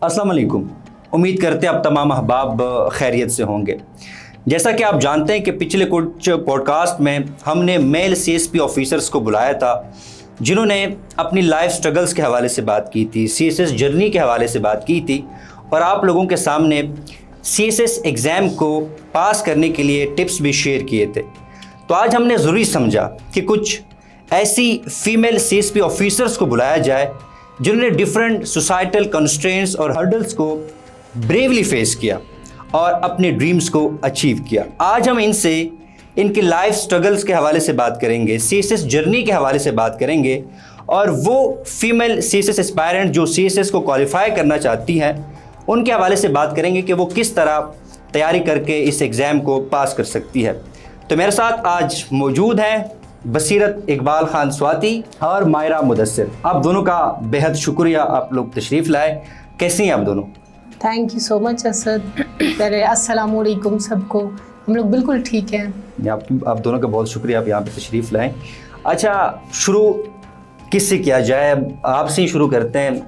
अस्सलाम वालेकुम। उम्मीद करते हैं आप तमाम अहबाब खैरियत से होंगे। जैसा कि आप जानते हैं कि पिछले कुछ पॉडकास्ट में हमने मेल सीएसपी ऑफिसर्स को बुलाया था जिन्होंने अपनी लाइफ स्ट्रगल्स के हवाले से बात की थी, सीएसएस जर्नी के हवाले से बात की थी और आप लोगों के सामने सीएसएस एग्ज़ाम को पास करने के लिए टिप्स भी शेयर किए थे। तो आज हमने ज़रूरी समझा कि कुछ ऐसी फीमेल सीएसपी ऑफिसर्स को बुलाया जाए जिन्होंने डिफरेंट सोसाइटल कंस्ट्रेंट्स और हर्डल्स को ब्रेवली फेस किया और अपने ड्रीम्स को अचीव किया। आज हम इनसे इनकी लाइफ स्ट्रगल्स के हवाले से बात करेंगे, सीएसएस जर्नी के हवाले से बात करेंगे और वो फीमेल सीएसएस एस्पायरेंट जो सीएसएस को क्वालिफाई करना चाहती हैं उनके हवाले से बात करेंगे कि वो किस तरह तैयारी करके इस एग्ज़ाम को पास कर सकती है। तो मेरे साथ आज मौजूद हैं बसीरत इकबाल खान स्वाति और मायरा मुदस्सिर। आप दोनों का बेहद शुक्रिया, आप लोग तशरीफ़ लाए। कैसी हैं आप दोनों? Thank you so much Asad. पहले अस्सलाम वालेकुम सबको। हम लोग बिल्कुल ठीक हैं। आप दोनों का बहुत शुक्रिया, आप यहाँ पे तशरीफ़ लाएं। अच्छा, शुरू किससे किया जाए? आपसे ही शुरू करते हैं।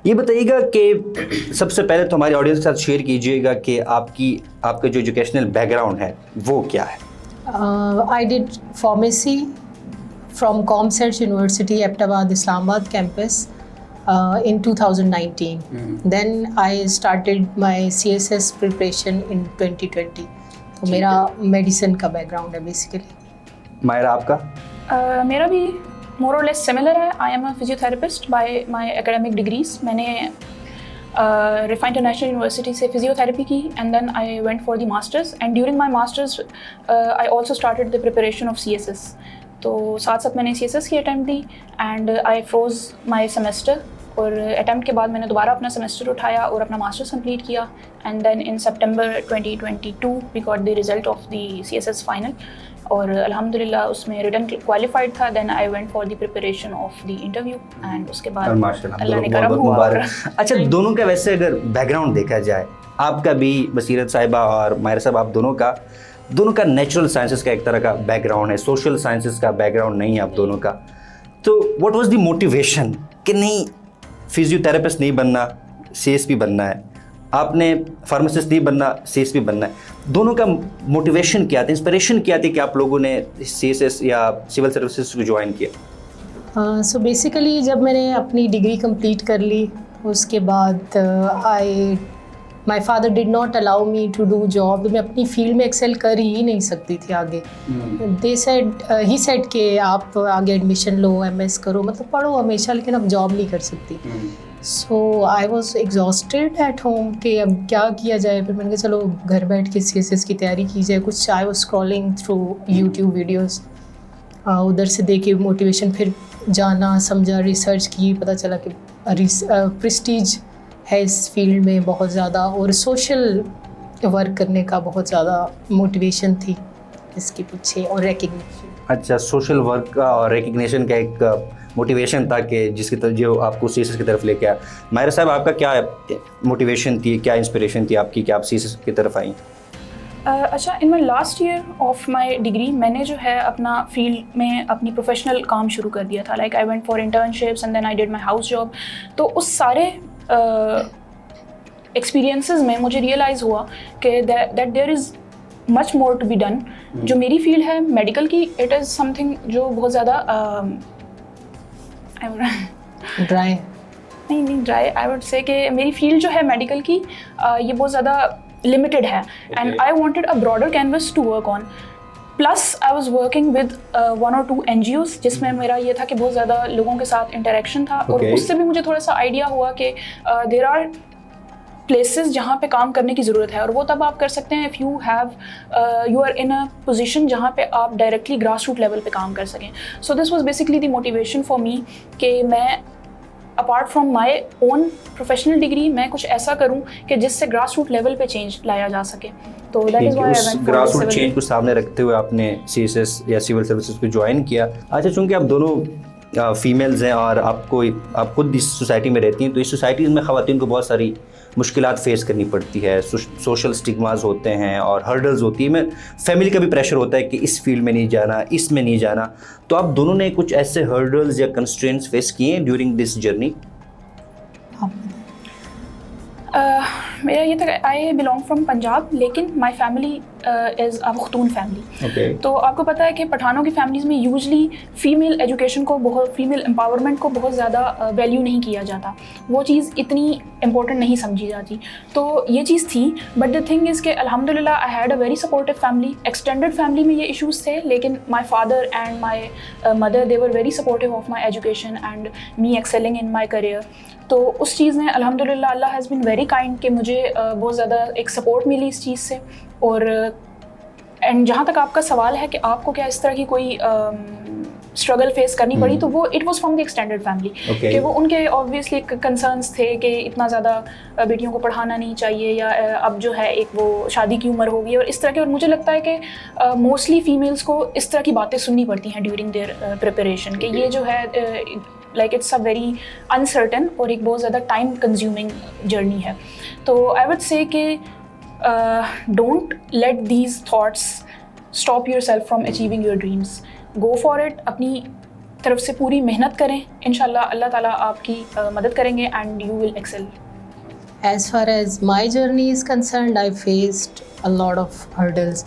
ये बताइएगा कि सबसे पहले तो हमारी ऑडियंस के साथ शेयर कीजिएगा कि आपका जो एजुकेशनल बैकग्राउंड है वो क्या है? I did pharmacy from ComSearch University, Aptabad, Islamabad campus in 2019. Then I started my CSS preparation in 2020. तो मेरा मेडिसिन का बैकग्राउंड है बेसिकली। मायरा आपका? मेरा भी more or less similar है। I am a physiotherapist by my academic degrees। मैंने Riphah international university से फिजियोथेरेपी की and then I went for the masters and during my masters I also started the preparation of CSS। तो साथ साथ मैंने CSS की attempt दी and I froze my semester और अटैम्प्ट के बाद मैंने दोबारा अपना सेमेस्टर उठाया और अपना मास्टर्स कंप्लीट किया and then in September 2022 we got the result of the CSS final और अल्हम्दुलिल्लाह उसमें रिटन क्वालिफाइड था। Then I went for the preparation of the interview and उसके बाद अल्लाह ने करम हुआ। अच्छा, दोनों का वैसे अगर बैकग्राउंड देखा जाए, आपका भी बसीरत साहिबा और माहिर साहब, आप दोनों का नेचुरल साइंसेस का एक तरह का बैकग्राउंड है, सोशल साइंसेस का बैकग्राउंड नहीं है आप दोनों का। तो व्हाट वाज द मोटिवेशन कि नहीं फिजियोथेरेपिस्ट नहीं बनना, CSP बनना है, आपने फार्मासिस्ट नहीं बनना, CSP बनना है? दोनों का मोटिवेशन क्या था, इंस्पिरेशन क्या थी कि आप लोगों ने CSS या सिविल सर्विसेज को ज्वाइन किया? सो बेसिकली जब मैंने अपनी डिग्री कंप्लीट कर ली उसके बाद my father did not allow me to do job. मैं अपनी फील्ड में एक्सेल कर ही नहीं सकती थी आगे। ही सेड कि आप आगे एडमिशन लो, MS करो, मतलब पढ़ो हमेशा, लेकिन अब जॉब नहीं कर सकती। So I was exhausted at home कि अब क्या किया जाए। फिर मैंने कहा चलो घर बैठ के CSS की तैयारी की जाए कुछ। I was scrolling through YouTube videos, उधर से देखे मोटिवेशन, फिर जाना समझा, रिसर्च की, पता चला कि प्रेस्टीज है इस फील्ड में बहुत ज़्यादा और सोशल वर्क करने का बहुत ज़्यादा मोटिवेशन थी इसके पीछे और रिकग्निशन। अच्छा, सोशल वर्क का और रिकग्निशन का एक मोटिवेशन था कि जिसकी तरफ जो आपको CSS की तरफ लेके आया। माहिर साहब, आपका क्या मोटिवेशन थी, क्या इंस्पिरेशन थी आपकी कि आप CSS की तरफ आई? अच्छा, in my last year of my degree मैंने जो है अपना फील्ड में अपनी प्रोफेशनल काम शुरू कर दिया था। Like I went for internships and then I did my house job. तो उस सारे एक्सपीरियंसेस में मुझे रियलाइज़ हुआ कि that there is much more to be done. जो मेरी फील्ड है मेडिकल की, इट इज़ समथिंग जो बहुत ज़्यादा ड्राई नहीं ड्राई, आई वुड से कि मेरी फील्ड जो है मेडिकल की ये बहुत ज़्यादा लिमिटेड है and I wanted a broader canvas to work on. Plus I was working with 1 or 2 NGOs जिसमें मेरा ये था कि बहुत ज़्यादा लोगों के साथ इंटरेक्शन था और उससे भी मुझे थोड़ा सा आइडिया हुआ कि देयर आर प्लेसेस जहाँ पे काम करने की ज़रूरत है और वो तब आप कर सकते हैं if you are in a position जहाँ पे आप डायरेक्टली ग्रास रूट लेवल पे काम कर सकें। So this was basically the motivation for me कि मैं apart from my own professional degree मैं कुछ ऐसा करूँ कि जिससे ग्रास रूट लेवल पे चेंज लाया जा सके। तो that is why I went for grass route change को सामने रखते हुए आपने CSS या सिविल सर्विसेज को ज्वाइन किया। अच्छा, चूँकि आप दोनों फीमेल्स हैं और आप खुद इस सोसाइटी में रहती हैं, तो इस सोसाइटीज़ में ख़वातीन को बहुत सारी मुश्किलात फेस करनी पड़ती है, सोशल स्टिग्मास होते हैं और हर्डल्स होती है, में फैमिली का भी प्रेशर होता है कि इस फील्ड में नहीं जाना, इसमें नहीं जाना। तो आप दोनों ने कुछ ऐसे हर्डल्स या कंस्ट्रेंट्स फेस किए हैं ड्यूरिंग दिस जर्नी? मेरा ये था, आई बिलोंग फ्रॉम पंजाब, लेकिन my family is a Pakhtun family. तो आपको पता है कि पठानों की फैमिलीज़ में यूजली फ़ीमेल एजुकेशन को बहुत, फीमेल एम्पावरमेंट को बहुत ज़्यादा वैल्यू नहीं किया जाता, वो चीज़ इतनी इम्पोर्टेंट नहीं समझी जाती। तो ये चीज़ थी, बट द थिंग इज़ कि अल्हम्दुलिल्लाह I had a very supportive family. Extended family में ये इश्यूज़ थे, लेकिन my father and my mother they were very supportive of my education and me excelling in my career. तो उस चीज़ में अल्हम्दुलिल्लाह अल्लाह हैज़ बीन वेरी काइंड कि मुझे बहुत ज़्यादा एक सपोर्ट मिली इस चीज़ से। और एंड जहाँ तक आपका सवाल है कि आपको क्या इस तरह की कोई स्ट्रगल फेस करनी पड़ी, तो वो it was from the extended family कि वो उनके ऑब्वियसली कंसर्न्स थे कि इतना ज़्यादा बेटियों को पढ़ाना नहीं चाहिए, या अब जो है एक वो शादी की उम्र होगी और इस तरह के। और मुझे लगता है कि मोस्टली फीमेल्स को इस तरह की बातें सुननी पड़ती हैं ड्यूरिंग देयर प्रिपरेशन, कि ये जो है like it's a very uncertain और एक बहुत ज़्यादा टाइम कंज्यूमिंग जर्नी है। तो आई वुड से कि don't let these thoughts stop your self from achieving your dreams. Go for it, अपनी तरफ से पूरी मेहनत करें, इंशाल्लाह अल्लाह ताला आपकी मदद करेंगे and you will excel. As far as my journey is concerned, I faced a lot of hurdles.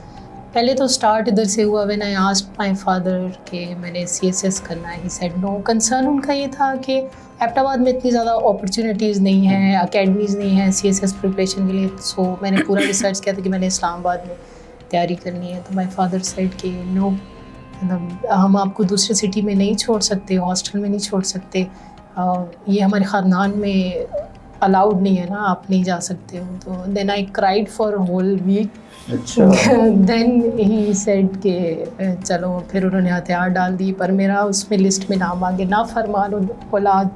पहले तो स्टार्ट इधर से हुआ when I asked my father कि मैंने CSS करना है, he said no। कंसर्न उनका ये था कि एबटाबाद में इतनी ज़्यादा अपॉर्चुनिटीज़ नहीं हैं, अकेडमीज़ नहीं हैं CSS प्रिपरेशन के लिए। सो मैंने पूरा रिसर्च किया था कि मैंने इस्लामाबाद में तैयारी करनी है। तो माई फादर सेड कि नो, हम आपको दूसरे सिटी में नहीं छोड़ सकते, हॉस्टल में नहीं छोड़ सकते, ये हमारे ख़ानदान में अलाउड नहीं है ना, आप नहीं जा सकते हो। तो then I cried for whole week. Then he said कि चलो, फिर उन्होंने हथियार डाल दी, पर मेरा उसमें लिस्ट में नाम आ गया, ना फरमान औलाद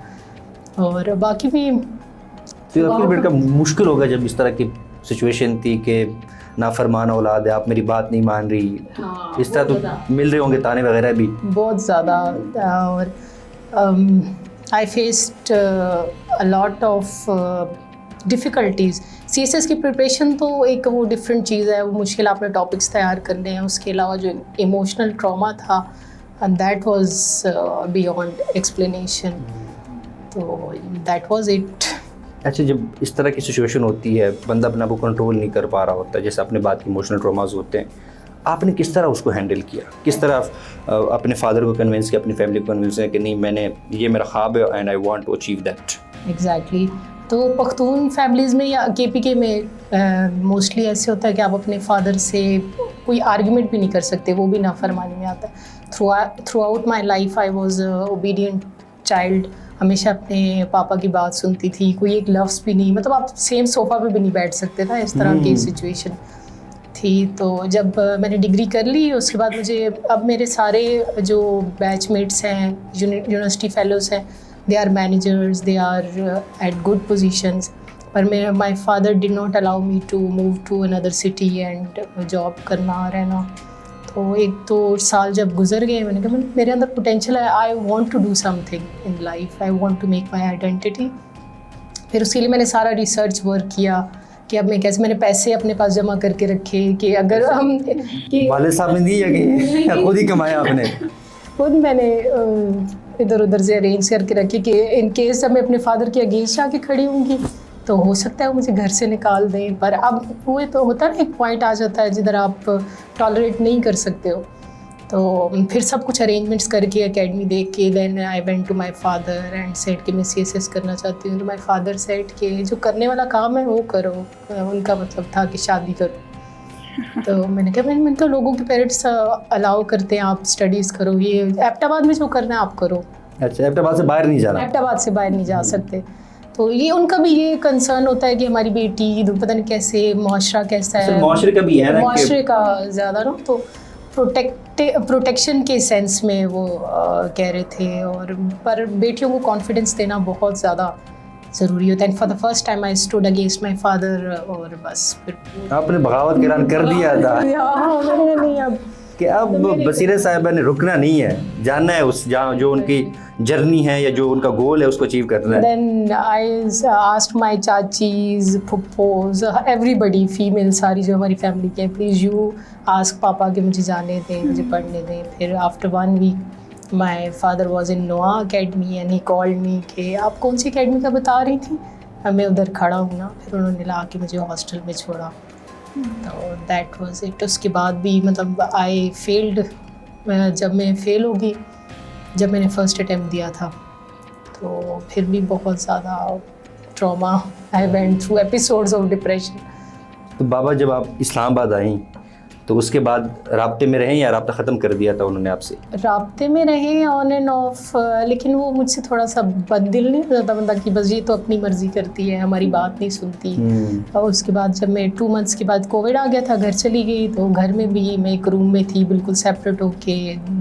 और बाकी भी। तो आपके बेटे का मुश्किल होगा जब इस तरह की सिचुएशन थी कि नाफरमान औलाद है, आप मेरी बात नहीं मान रही, तो इस तरह तो मिल रहे होंगे ताने वगैरह भी बहुत ज़्यादा। और I faced a lot of difficulties. CSS की प्रिपरेशन तो एक वो डिफरेंट चीज़ है, वो मुश्किल आपने टॉपिक्स तैयार करने हैं, उसके अलावा जो इमोशनल ट्रॉमा था दैट वाज बियॉन्ड एक्सप्लेनेशन। तो दैट वाज इट। अच्छा, जब इस तरह की सिचुएशन होती है, बंदा अपने आप को कंट्रोल नहीं कर पा रहा होता, जैसे आपने बात की इमोशनल ट्रॉमास होते हैं, आपने किस तरह उसको हैंडल किया? किस तरह अपने फादर को कन्विंस किया, अपनी फैमिली को कन्विंस किया कि नहीं, मैंने ये मेरा ख्वाब है and I want to achieve that? Exactly. तो पख्तून फैमिलीज़ में या KPK में मोस्टली ऐसे होता है कि आप अपने फादर से कोई आर्ग्यूमेंट भी नहीं कर सकते, वो भी नाफरमानी में आता है। Through out my life I was obedient child, हमेशा अपने पापा की बात सुनती थी, कोई एक लफ्ज़ भी नहीं, मतलब आप सेम सोफ़ा पे भी नहीं बैठ सकते था, इस तरह की सिचुएशन थी। तो जब मैंने डिग्री कर ली, उसके बाद मुझे, अब मेरे सारे जो बैचमेट्स हैं, यूनिवर्सिटी फेलोज़ हैं, they are managers, they are at good positions, पर my father did not allow me to move to another city and job करना, रहना। तो 1-2 साल जब गुजर गए, मैंने कहा मेरे अंदर पोटेंशियल है, I want to do something in life, I want to make my identity. फिर उसके लिए मैंने सारा रिसर्च वर्क किया कि अब मैं कैसे, मैंने पैसे अपने पास जमा करके रखे कि अगर हम वालिद साहब ने दी या खुद ही कमाया आपने? खुद मैंने इधर उधर से अरेंज करके रखे कि इन केस जब मैं अपने फादर के अगेंस्ट आके खड़ी होंगी तो हो सकता है वो मुझे घर से निकाल दें। पर अब वो तो होता है ना, एक पॉइंट आ जाता है जिधर आप टॉलरेट नहीं कर सकते हो। तो फिर सब कुछ अरेंजमेंट्स करके एकेडमी देख के then I went to my father and said कि मैं CSS करना चाहती हूँ। तो माय फादर सेड कि जो करने वाला काम है वो करो। उनका मतलब था कि शादी करो। तो मैंने कहा, मैंने तो लोगों के पेरेंट्स अलाउ करते हैं आप स्टडीज़ करो, ये एबटाबाद में जो करना है आप करो। अच्छा, एबटाबाद से बाहर नहीं जाना? एबटाबाद से बाहर नहीं जा सकते। तो ये उनका भी ये कंसर्न होता है कि हमारी बेटी पता नहीं कैसे, मुआशरा कैसा है, मुआशरे का भी है ना, मुआशरे का ज़्यादा ना, तो प्रोटेक्शन के सेंस में वो कह रहे थे। और पर बेटियों को कॉन्फिडेंस देना बहुत ज़्यादा ज़रूरी होता है। For the first time I stood against my father, और बस फिर आपने बगावत का ऐलान कर दिया था नहीं अब कि अब बसीरा साहिबा ने रुकना नहीं है, जानना है उस जहाँ जो उनकी जर्नी है या जो उनका गोल है उसको अचीव करना है। Then I asked my चाचीज़, फुप्पोज, everybody, female सारी जो हमारी फैमिली के हैं, प्लीज़ यू आस्क पापा कि मुझे जाने दें, मुझे पढ़ने दें। फिर after 1 week my father was in नोआ academy and he called me कि आप कौन सी अकेडमी का बता रही थी? मैं उधर खड़ा हूँ ना, फिर उन्होंने ला के मुझे हॉस्टल में छोड़ा। तो दैट वाज इट। उसके बाद भी मतलब आई फेल्ड। जब मैं फेल हो गई, जब मैंने फर्स्ट अटैम्प्ट दिया था, तो फिर भी बहुत ज़्यादा trauma, I went through episodes of depression. तो बाबा जब आप इस्लामाबाद आई तो उसके बाद राब्ते में रहे या राब्ता ख़त्म कर दिया था उन्होंने आपसे? राब्ते में रहे ऑन एंड ऑफ, लेकिन वो मुझसे थोड़ा सा बददिल नहीं होता, मतलब कि बस ये तो अपनी मर्ज़ी करती है, हमारी बात नहीं सुनती। और उसके बाद जब मैं 2 मंथ्स के बाद कोविड आ गया था, घर चली गई, तो घर में भी मैं एक रूम में थी बिल्कुल सेपरेट होके,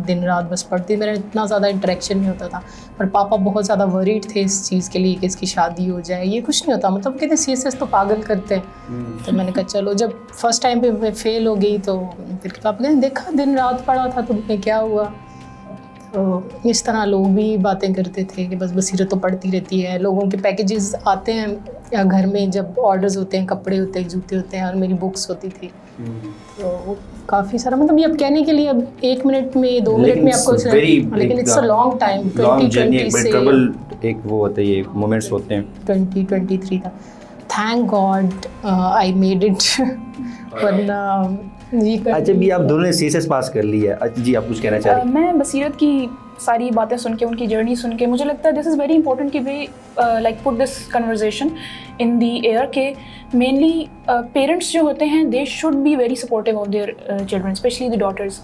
दिन रात बस पढ़ती। मेरा इतना ज़्यादा इंटरेक्शन नहीं होता था। पर पापा बहुत ज़्यादा वरीड थे इस चीज़ के लिए कि इसकी शादी हो जाए। ये कुछ नहीं होता, मतलब कहते CSS तो पागल करते हैं। तो मैंने कहा चलो, जब फर्स्ट टाइम पे मैं फेल हो गई तो फिर पापा कहते देखा दिन रात पढ़ा था तुम्हें, क्या हुआ? तो इस तरह लोग भी बातें करते थे कि बस बसीरत तो पढ़ती रहती है। लोगों के पैकेजेस आते हैं या घर में जब ऑर्डर्स होते हैं, कपड़े होते हैं, जूते होते हैं, और मेरी बुक्स होती थी। तो काफ़ी सारा, मतलब ये अब कहने के लिए अब 1 मिनट में 2 मिनट में आपको, लेकिन इट्स अ लॉन्ग टाइम। 2020 से एक वो होता है, ये मोमेंट्स होते हैं। 2023 था। Thank God I made it. वरना अच्छा भी आप दोनों ने CSS पास कर लिया है। अच्छा जी, आप कुछ कहना चाह रहे हैं? मैं बसीरत की सारी बातें सुन के, उनकी जर्नी सुन के, मुझे लगता है दिस इज़ वेरी इंपॉर्टेंट कि we like put this conversation in the air के मेनली पेरेंट्स जो होते हैं they should be very supportive of their children, specially the daughters.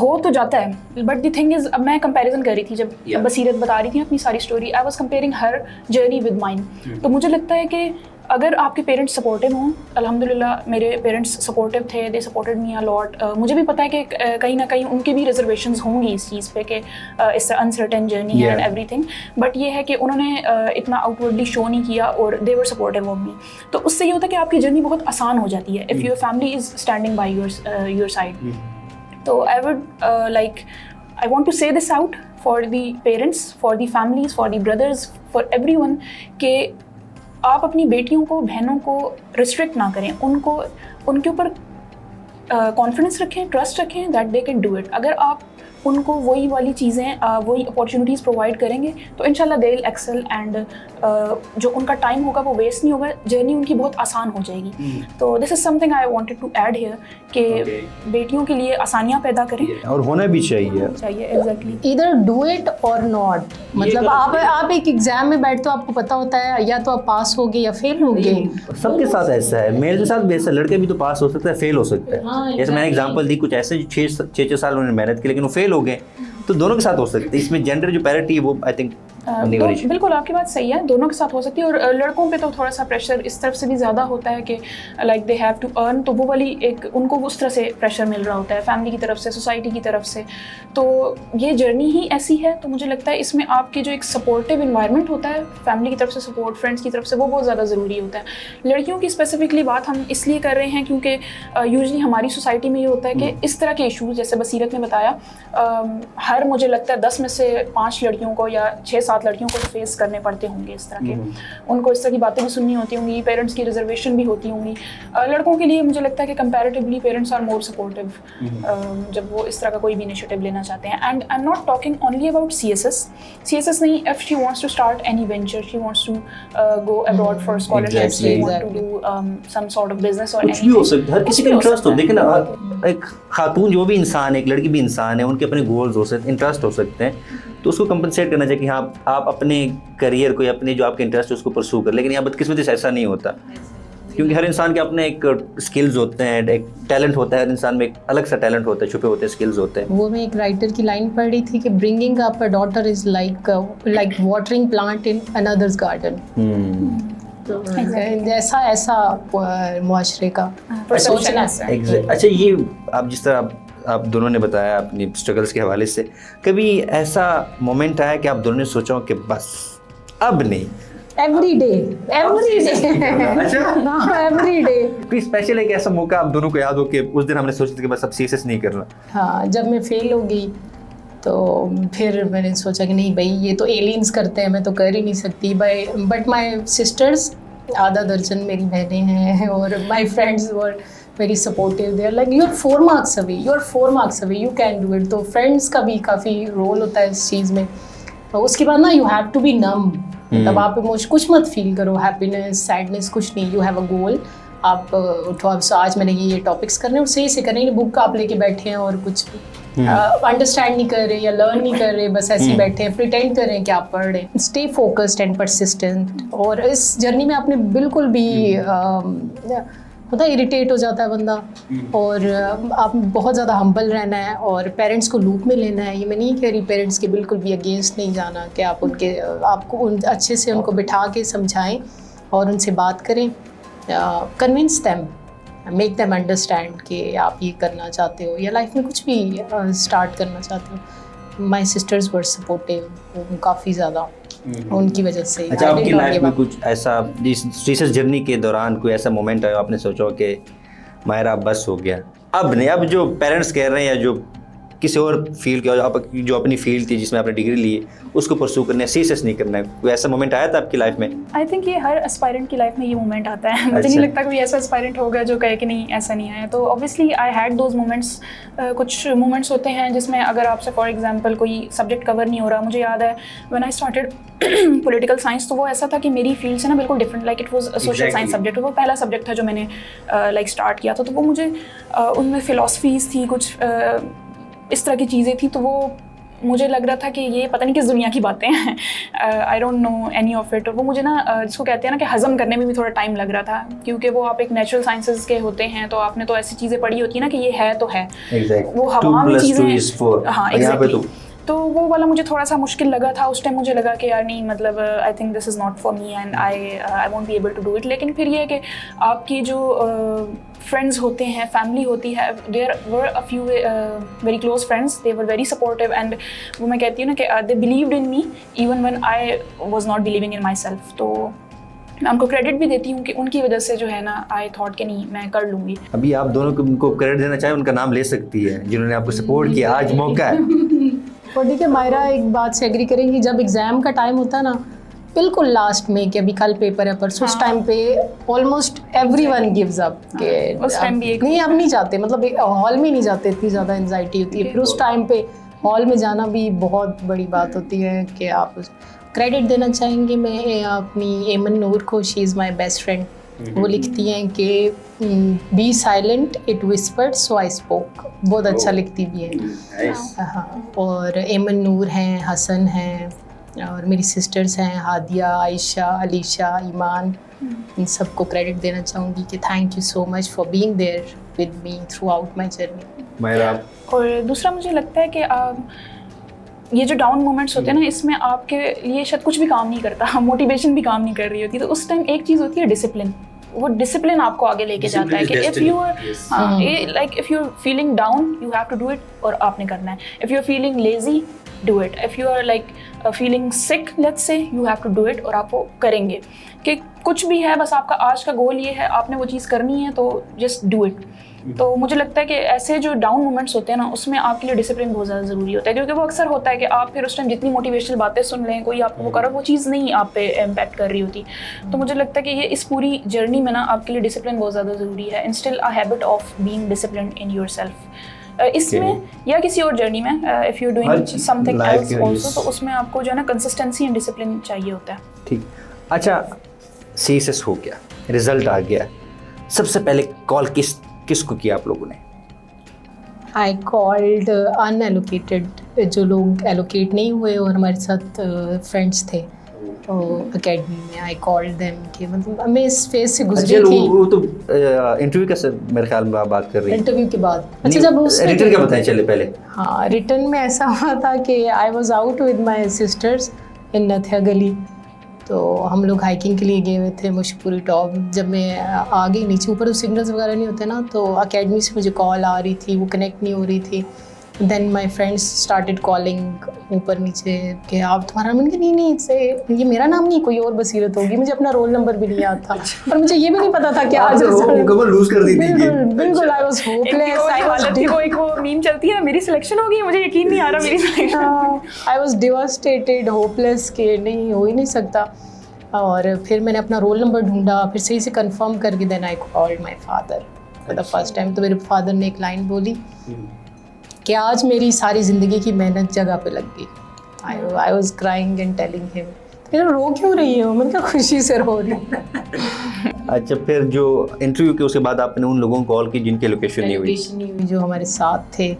हो तो जाता है, बट द थिंग इज़, अब मैं कंपैरिजन कर रही थी जब बसीरत बता रही थी अपनी सारी story, I was comparing her journey with mine. तो मुझे लगता है कि अगर आपके पेरेंट्स सपोर्टिव हों, अल्हम्दुलिल्लाह मेरे पेरेंट्स सपोर्टिव थे, they supported me a lot. मुझे भी पता है कि कहीं ना कहीं उनके भी रिजर्वेशंस होंगी इस चीज़ पे कि इट्स अनसर्टेन जर्नी है एंड एवरीथिंग, बट ये है कि उन्होंने इतना आउटवर्डली शो नहीं किया और दे वर सपोर्टिव ऑफ मी। तो उससे ये होता है कि आपकी जर्नी बहुत आसान हो जाती है if your family is standing by your side. तो I would I want to say this out for the parents, for the families, for the brothers, for everyone कि आप अपनी बेटियों को, बहनों को रिस्ट्रिक्ट ना करें, उनको उनके ऊपर कॉन्फिडेंस रखें, ट्रस्ट रखें that they can do it. अगर आप उनको वही वाली चीज़ें, वही अपॉर्चुनिटीज़ प्रोवाइड करेंगे तो इंशाल्लाह दे विल एक्सेल एंड जो उनका टाइम होगा वो वेस्ट नहीं होगा, जर्नी उनकी बहुत आसान हो जाएगी। तो this is something I wanted to add here कि बेटियों के लिए आसानियाँ पैदा करें, और होना भी चाहिए। एग्जैक्टली। इधर डू इट और नॉट, मतलब आप एक एग्जाम में बैठते हो, आपको पता होता है या तो आप पास होगे या फेल होगे। सबके साथ ऐसा है, मेरे साथ भी ऐसा, लड़के भी तो पास हो सकता है, फेल हो सकता है। जैसे मैंने एग्जांपल दी, कुछ ऐसे 6 साल उन्होंने मेहनत की लेकिन वो फेल हो गए, तो दोनों के साथ हो सकते हैं। इसमें जेंडर जो पैरिटी है वो आई थिंक बिल्कुल आपकी बात सही है, दोनों के साथ हो सकती है। और लड़कों पे तो थोड़ा सा प्रेशर इस तरफ से भी ज़्यादा होता है कि like they have to earn, तो वो वाली एक उनको उस तरह से प्रेशर मिल रहा होता है फैमिली की तरफ से, सोसाइटी की तरफ से। तो ये जर्नी ही ऐसी है। तो मुझे लगता है इसमें आपके जो एक सपोर्टिव इन्वायरमेंट होता है, फैमिली की तरफ से सपोर्ट, फ्रेंड्स की तरफ से, वो बहुत ज़्यादा ज़रूरी होता है। लड़कियों की स्पेसिफिकली बात हम इसलिए कर रहे हैं क्योंकि यूजली हमारी सोसाइटी में ये होता है कि इस तरह के इशूज़, जैसे बसीरत ने बताया, हर मुझे लगता है 10 में से 5 लड़कियों को या 6-7 लड़कियों को फेस करने पड़ते होंगे इस तरह के। उनको इस तरह की बातें भी सुननी होती होंगी, पेरेंट्स की रिजर्वेशन भी होती होंगी। लड़कों के लिए मुझे लगता है कि comparatively parents are more supportive जब वो इस तरह का कोई भी इनिशिएटिव लेना चाहते हैं। And I am not talking only about CSS नहीं, if she wants to start any venture, she wants to go abroad for scholarship, she want to do some sort of business और कुछ भी हो सकता है, हर किसी का इंटरेस्ट हो। देखिए ना, एक खातून जो भी इंसान है, एक लड़की भी इंसान है, उनके अपने गोल्स हो सकते हैं, इंटरेस्ट हो सकते हैं, तो उसको कंपनसेट करना चाहिए कि हाँ आप अपने करियर को या अपने जो आपके इंटरेस्ट है उसको परसू कर। लेकिन यहाँ बदकिस्मती से ऐसा नहीं होता, क्योंकि हर इंसान के अपने एक स्किल्स होते हैं, एक टैलेंट होता है, हर इंसान में एक अलग सा टैलेंट होता है, छुपे होते हैं स्किल्स होते हैं। वो मैं एक राइटर की लाइन पढ़ रही थी कि bringing up a daughter is like watering plant in another's garden. तो ऐसा मुआशरे का सोचना। अच्छा, ये आप जिस तरह आप दोनों ने बताया अपनी स्ट्रगल्स के हवाले से, कभी ऐसा मोमेंट आया कि आप दोनों ने सोचा हो कि बस अब नहीं? एवरी डे कोई स्पेशल एक ऐसा मौका आप दोनों को याद हो कि उस दिन हमने सोचा था कि बस अब CSS नहीं करना? हाँ, जब मैं फेल हो गई तो फिर मैंने सोचा कि नहीं भाई, ये तो एलियंस करते हैं, मैं तो कर ही नहीं सकती। बट माई सिस्टर्स, आधा दर्जन मेरी बहनें हैं, और my friends were very supportive. They are like you are 4 marks away, you can do it. तो फ्रेंड्स का भी काफ़ी रोल होता है इस चीज़ में। उसके बाद ना यू हैव टू बी नम, मतलब आप इमोशन कुछ मत फील करो, हैप्पीनेस सैडनेस कुछ नहीं, यू हैव अ गोल। आप उठो, अब आज मैंने ये टॉपिक्स करने और सही से करने, बुक आप लेके बैठे हैं और कुछ अंडरस्टैंड नहीं कर रहे या लर्न नहीं कर रहे, बस ऐसे ही बैठे हैं, प्रिटेंड कर रहे हैं कि आप पढ़ रहे हैं। Stay focused and persistent. और इस जर्नी में आपने बिल्कुल भी होता है इरिटेट हो जाता है बंदा, और आप बहुत ज़्यादा हम्बल रहना है और पेरेंट्स को लूप में लेना है। ये मैं नहीं कह रही पेरेंट्स के बिल्कुल भी अगेंस्ट नहीं जाना, कि आप आपको अच्छे से उनको बिठा के समझाएं और उनसे बात करें, convince them, make them understand कि आप ये करना चाहते हो या लाइफ में कुछ भी स्टार्ट करना चाहते हो। माई सिस्टर्स वर सपोर्टिव काफ़ी ज़्यादा, उनकी वजह से। अच्छा, आपकी लाइफ में कुछ ऐसा इस रिसर्च जर्नी के दौरान कोई ऐसा मोमेंट आया आपने सोचा कि मायरा बस हो गया, अब नहीं, अब जो पेरेंट्स कह रहे हैं या जो किसी और फील्ड की जो अपनी फील्ड थी जिसमें आपने डिग्री ली है उसको परस्यू करना है, सीरियस नहीं करना है, कोई ऐसा मोमेंट आया था आपकी लाइफ में? आई थिंक ये हर एस्पायरेंट की लाइफ में ये मोमेंट आता है। मुझे नहीं लगता कोई ऐसा एस्पायरेंट होगा जो कहे कि नहीं ऐसा नहीं आया। तो obviously I had those moments. कुछ मोमेंट्स होते हैं जिसमें अगर आपसे फॉर एग्जांपल कोई सब्जेक्ट कवर नहीं हो रहा। मुझे याद है when I started political science, तो वो ऐसा था कि मेरी फील्ड से ना बिल्कुल different, like it was social science subject. वो पहला सब्जेक्ट था जो मैंने लाइक स्टार्ट किया था। तो वो मुझे उनमें फ़िलॉसफीज़ थी, कुछ इस तरह की चीज़ें थी। तो वो मुझे लग रहा था कि ये पता नहीं किस दुनिया की बातें हैं, I don't know any of it. और वो मुझे ना जिसको कहते हैं ना कि हज़म करने में भी थोड़ा टाइम लग रहा था, क्योंकि वो आप एक नेचुरल साइंसेज के होते हैं तो आपने तो ऐसी चीज़ें पढ़ी होती है ना कि ये है तो है, वो हवा में चीज़ें। हाँ एग्जैक्टली। तो वो वाला मुझे थोड़ा सा मुश्किल लगा था उस टाइम। मुझे लगा कि यार नहीं, मतलब I think this is not for me and I won't be able to do it. लेकिन फिर ये है कि आपकी जो फ्रेंड्स होते हैं, फैमिली होती है, there were a few very close friends, they were very supportive and वो मैं कहती हूँ ना कि they believed in me even when I was not believing in myself. तो मैं उनको क्रेडिट भी देती हूँ कि उनकी वजह से जो है ना आई थॉट कि नहीं मैं कर लूँगी। अभी आप दोनों को उनको क्रेडिट देना चाहें, उनका नाम ले सकती है जिन्होंने आपको सपोर्ट किया, आज मौका है। और ठीक है, मायरा एक बात से एग्री करेंगी, जब एग्ज़ाम का टाइम होता है ना, बिल्कुल लास्ट में कि अभी कल पेपर है परसों, उस टाइम पे ऑलमोस्ट एवरीवन गिव्स अप कि उस टाइम भी नहीं अब नहीं जाते, मतलब हॉल में नहीं जाते, इतनी ज़्यादा एंजाइटी होती है। फिर उस टाइम पे हॉल में जाना भी बहुत बड़ी बात होती है कि आप क्रेडिट देना चाहेंगे मैं अपनी एमन नूर को, she is my best friend. वो लिखती हैं कि be silent it whispered so I spoke, बहुत अच्छा लिखती भी है। हाँ, और एमन नूर हैं, हसन हैं, और मेरी सिस्टर्स हैं हादिया, आयशा, अलीशा, ईमान, इन सबको क्रेडिट देना चाहूँगी कि thank you so much for being there with me throughout my journey. और दूसरा मुझे लगता है कि ये जो डाउन मोमेंट्स होते हैं ना, इसमें आपके लिए शायद कुछ भी काम नहीं करता, मोटिवेशन भी काम नहीं कर रही होती। तो उस टाइम एक चीज़ होती है डिसिप्लिन। वो डिसिप्लिन आपको आगे लेके जाता है कि if you like if you are feeling down you have to do it, और आपने करना है। If you are feeling lazy do it, if you are like feeling sick let's say you have to do it, और आप वो करेंगे। कि कुछ भी है, बस आपका आज का गोल ये है, आपने वो चीज़ करनी है, तो जस्ट डू इट। तो मुझे लगता है कि ऐसे जो डाउन मोमेंट्स होते हैं ना, उसमें आपके लिए डिसिप्लिन बहुत ज़्यादा ज़रूरी होता है, क्योंकि वो अक्सर होता है कि आप फिर उस टाइम जितनी मोटिवेशनल बातें सुन लें, कोई आपको वो करो, वो चीज़ नहीं आप पे इम्पैक्ट कर रही होती। तो मुझे लगता है कि ये इस पूरी जर्नी में ना आपके लिए डिसिप्लिन बहुत ज़्यादा ज़रूरी है। Instil a habit of being disciplined in yourself. इसमें या किसी और जर्नी में, if you are doing something else also, तो उसमें आपको जो है ना कंसिस्टेंसी एंड डिसिप्लिन चाहिए होता है। ठीक। अच्छा, सीएसएस हो गया, रिजल्ट आ गया, सबसे पहले कॉल किसको किया आप लोगों ने? आई कॉल्ड अनएलोकेटेड, जो लोग एलोकेट नहीं हुए और हमारे साथ फ्रेंड्स थे अकेडमी में। आई कॉल्ड देम कि मतलब मैं इस फेज से गुजरी थी। वो तो इंटरव्यू का मेरे ख्याल में आप बात कर रही हैं। इंटरव्यू के बाद अच्छा, जब रिटर्न क्या बताएं चले पहले? हाँ, रिटर्न में ऐसा हुआ था कि I was out with my sister's इन नथिया गली। तो हम लोग हाइकिंग के लिए गए हुए थे मुशपुरी टॉप। जब मैं आ गई नीचे, ऊपर तो सिग्नल्स वगैरह नहीं होते ना, तो अकेडमी से मुझे कॉल आ रही थी, वो कनेक्ट नहीं हो रही थी। Then my friends started calling ऊपर नीचे कि आप तुम्हारा नाम? नहीं इससे ये मेरा नाम नहीं, कोई और बसीरत होगी। मुझे अपना रोल नंबर भी नहीं याद था, और मुझे ये भी नहीं पता था कि आज लूज कर दी थी। बिल्कुल आई वाज होपलेस। वो मीम चलती है, मेरी सिलेक्शन होगी, मुझे यकीन नहीं आ रहा मेरी selection. I was devastated, hopeless कि नहीं हो ही नहीं सकता। और फिर मैंने अपना रोल नंबर ढूंढा, फिर सही से कंफर्म करके then I called my father for the first time. तो मेरे फादर ने एक लाइन बोली कि आज मेरी सारी ज़िंदगी की मेहनत जगह पे लग गई। I was crying and telling him तो रो क्यों रही हो? मैंने कहा खुशी से रो रही हूँ। अच्छा, फिर जो इंटरव्यू के उसके बाद आपने उन लोगों को कॉल की जिनकी लोकेशन नहीं हुई? लोकेशन नहीं हुई, जो हमारे साथ थे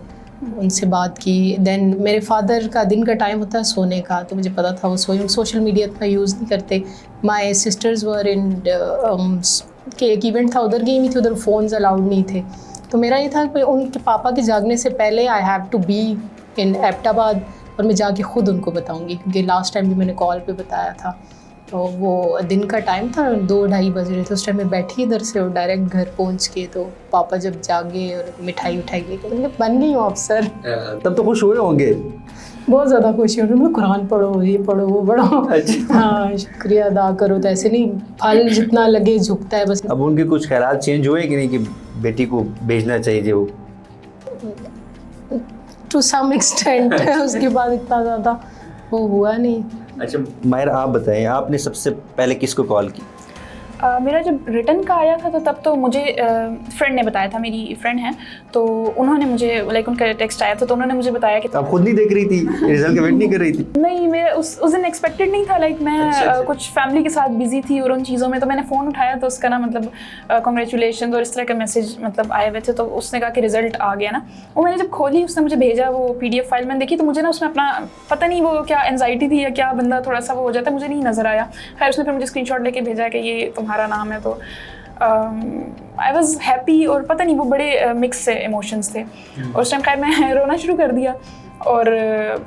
उनसे बात की। देन मेरे फादर का दिन का टाइम होता है सोने का, तो मुझे पता था वो सोशल मीडिया इतना यूज़ नहीं करते। माई सिस्टर्स वर इन के एक इवेंट था, उधर गई हुई थी, उधर फ़ोन्स अलाउड नहीं थे। तो मेरा ये था कि उनके पापा के जागने से पहले I have to be in Abbottabad, और मैं जाके ख़ुद उनको बताऊंगी, क्योंकि लास्ट टाइम भी मैंने कॉल पे बताया था। तो वो दिन का टाइम था, 2-2:30 बज रहे थे उस टाइम। मैं बैठी इधर से और डायरेक्ट घर पहुंच के, तो पापा जब जागे और मिठाई उठाई लेके, मैंने कहा बन गई हूँ अफसर। तब तो खुश हुए होंगे? बहुत ज़्यादा खुशी हो रही है। कुरान पढ़ो, ये पढ़ो, वो पढ़ो। अच्छा। हाँ, शुक्रिया अदा करो। तो ऐसे नहीं, फल जितना लगे झुकता है बस। अब उनके कुछ ख्यालात चेंज हुए कि नहीं कि बेटी को भेजना चाहिए वो? टू सम एक्सटेंट उसके बाद इतना ज़्यादा वो हुआ नहीं। अच्छा माहिर, आप बताएं, आपने सबसे पहले किसको कॉल की? मेरा जब रिटर्न का आया था तो तब तो मुझे फ्रेंड ने बताया था, मेरी फ्रेंड है, तो उन्होंने मुझे लाइक उनका टेक्स्ट आया था, तो उन्होंने मुझे बताया कि आप खुद नहीं देख रही थी, रिजल्ट का वेट नहीं कर रही थी? नहीं, मेरा उस दिन एक्सपेक्टेड नहीं था। लाइक मैं अच्छा। कुछ फैमिली के साथ बिजी थी और उन चीज़ों में, तो मैंने फ़ोन उठाया तो उसका ना मतलब कॉन्ग्रेचुलेशन और इस तरह का मैसेज मतलब आए हुए थे। तो उसने कहा कि रिजल्ट आ गया ना। वो मैंने जब खोली, उसने मुझे भेजा वो PDF फाइल मैंने देखी, तो मुझे ना उसमें अपना पता नहीं वो क्या एनजाइटी थी या क्या, बंदा थोड़ा सा वो हो जाता है, मुझे नहीं नज़र आया। खैर उसने फिर मुझे स्क्रीनशॉट लेके भेजा कि ये तुम्हारा नाम है। तो आई वॉज हैप्पी, और पता नहीं वो बड़े मिक्स से इमोशंस थे। और उस टाइम खैर मैं रोना शुरू कर दिया, और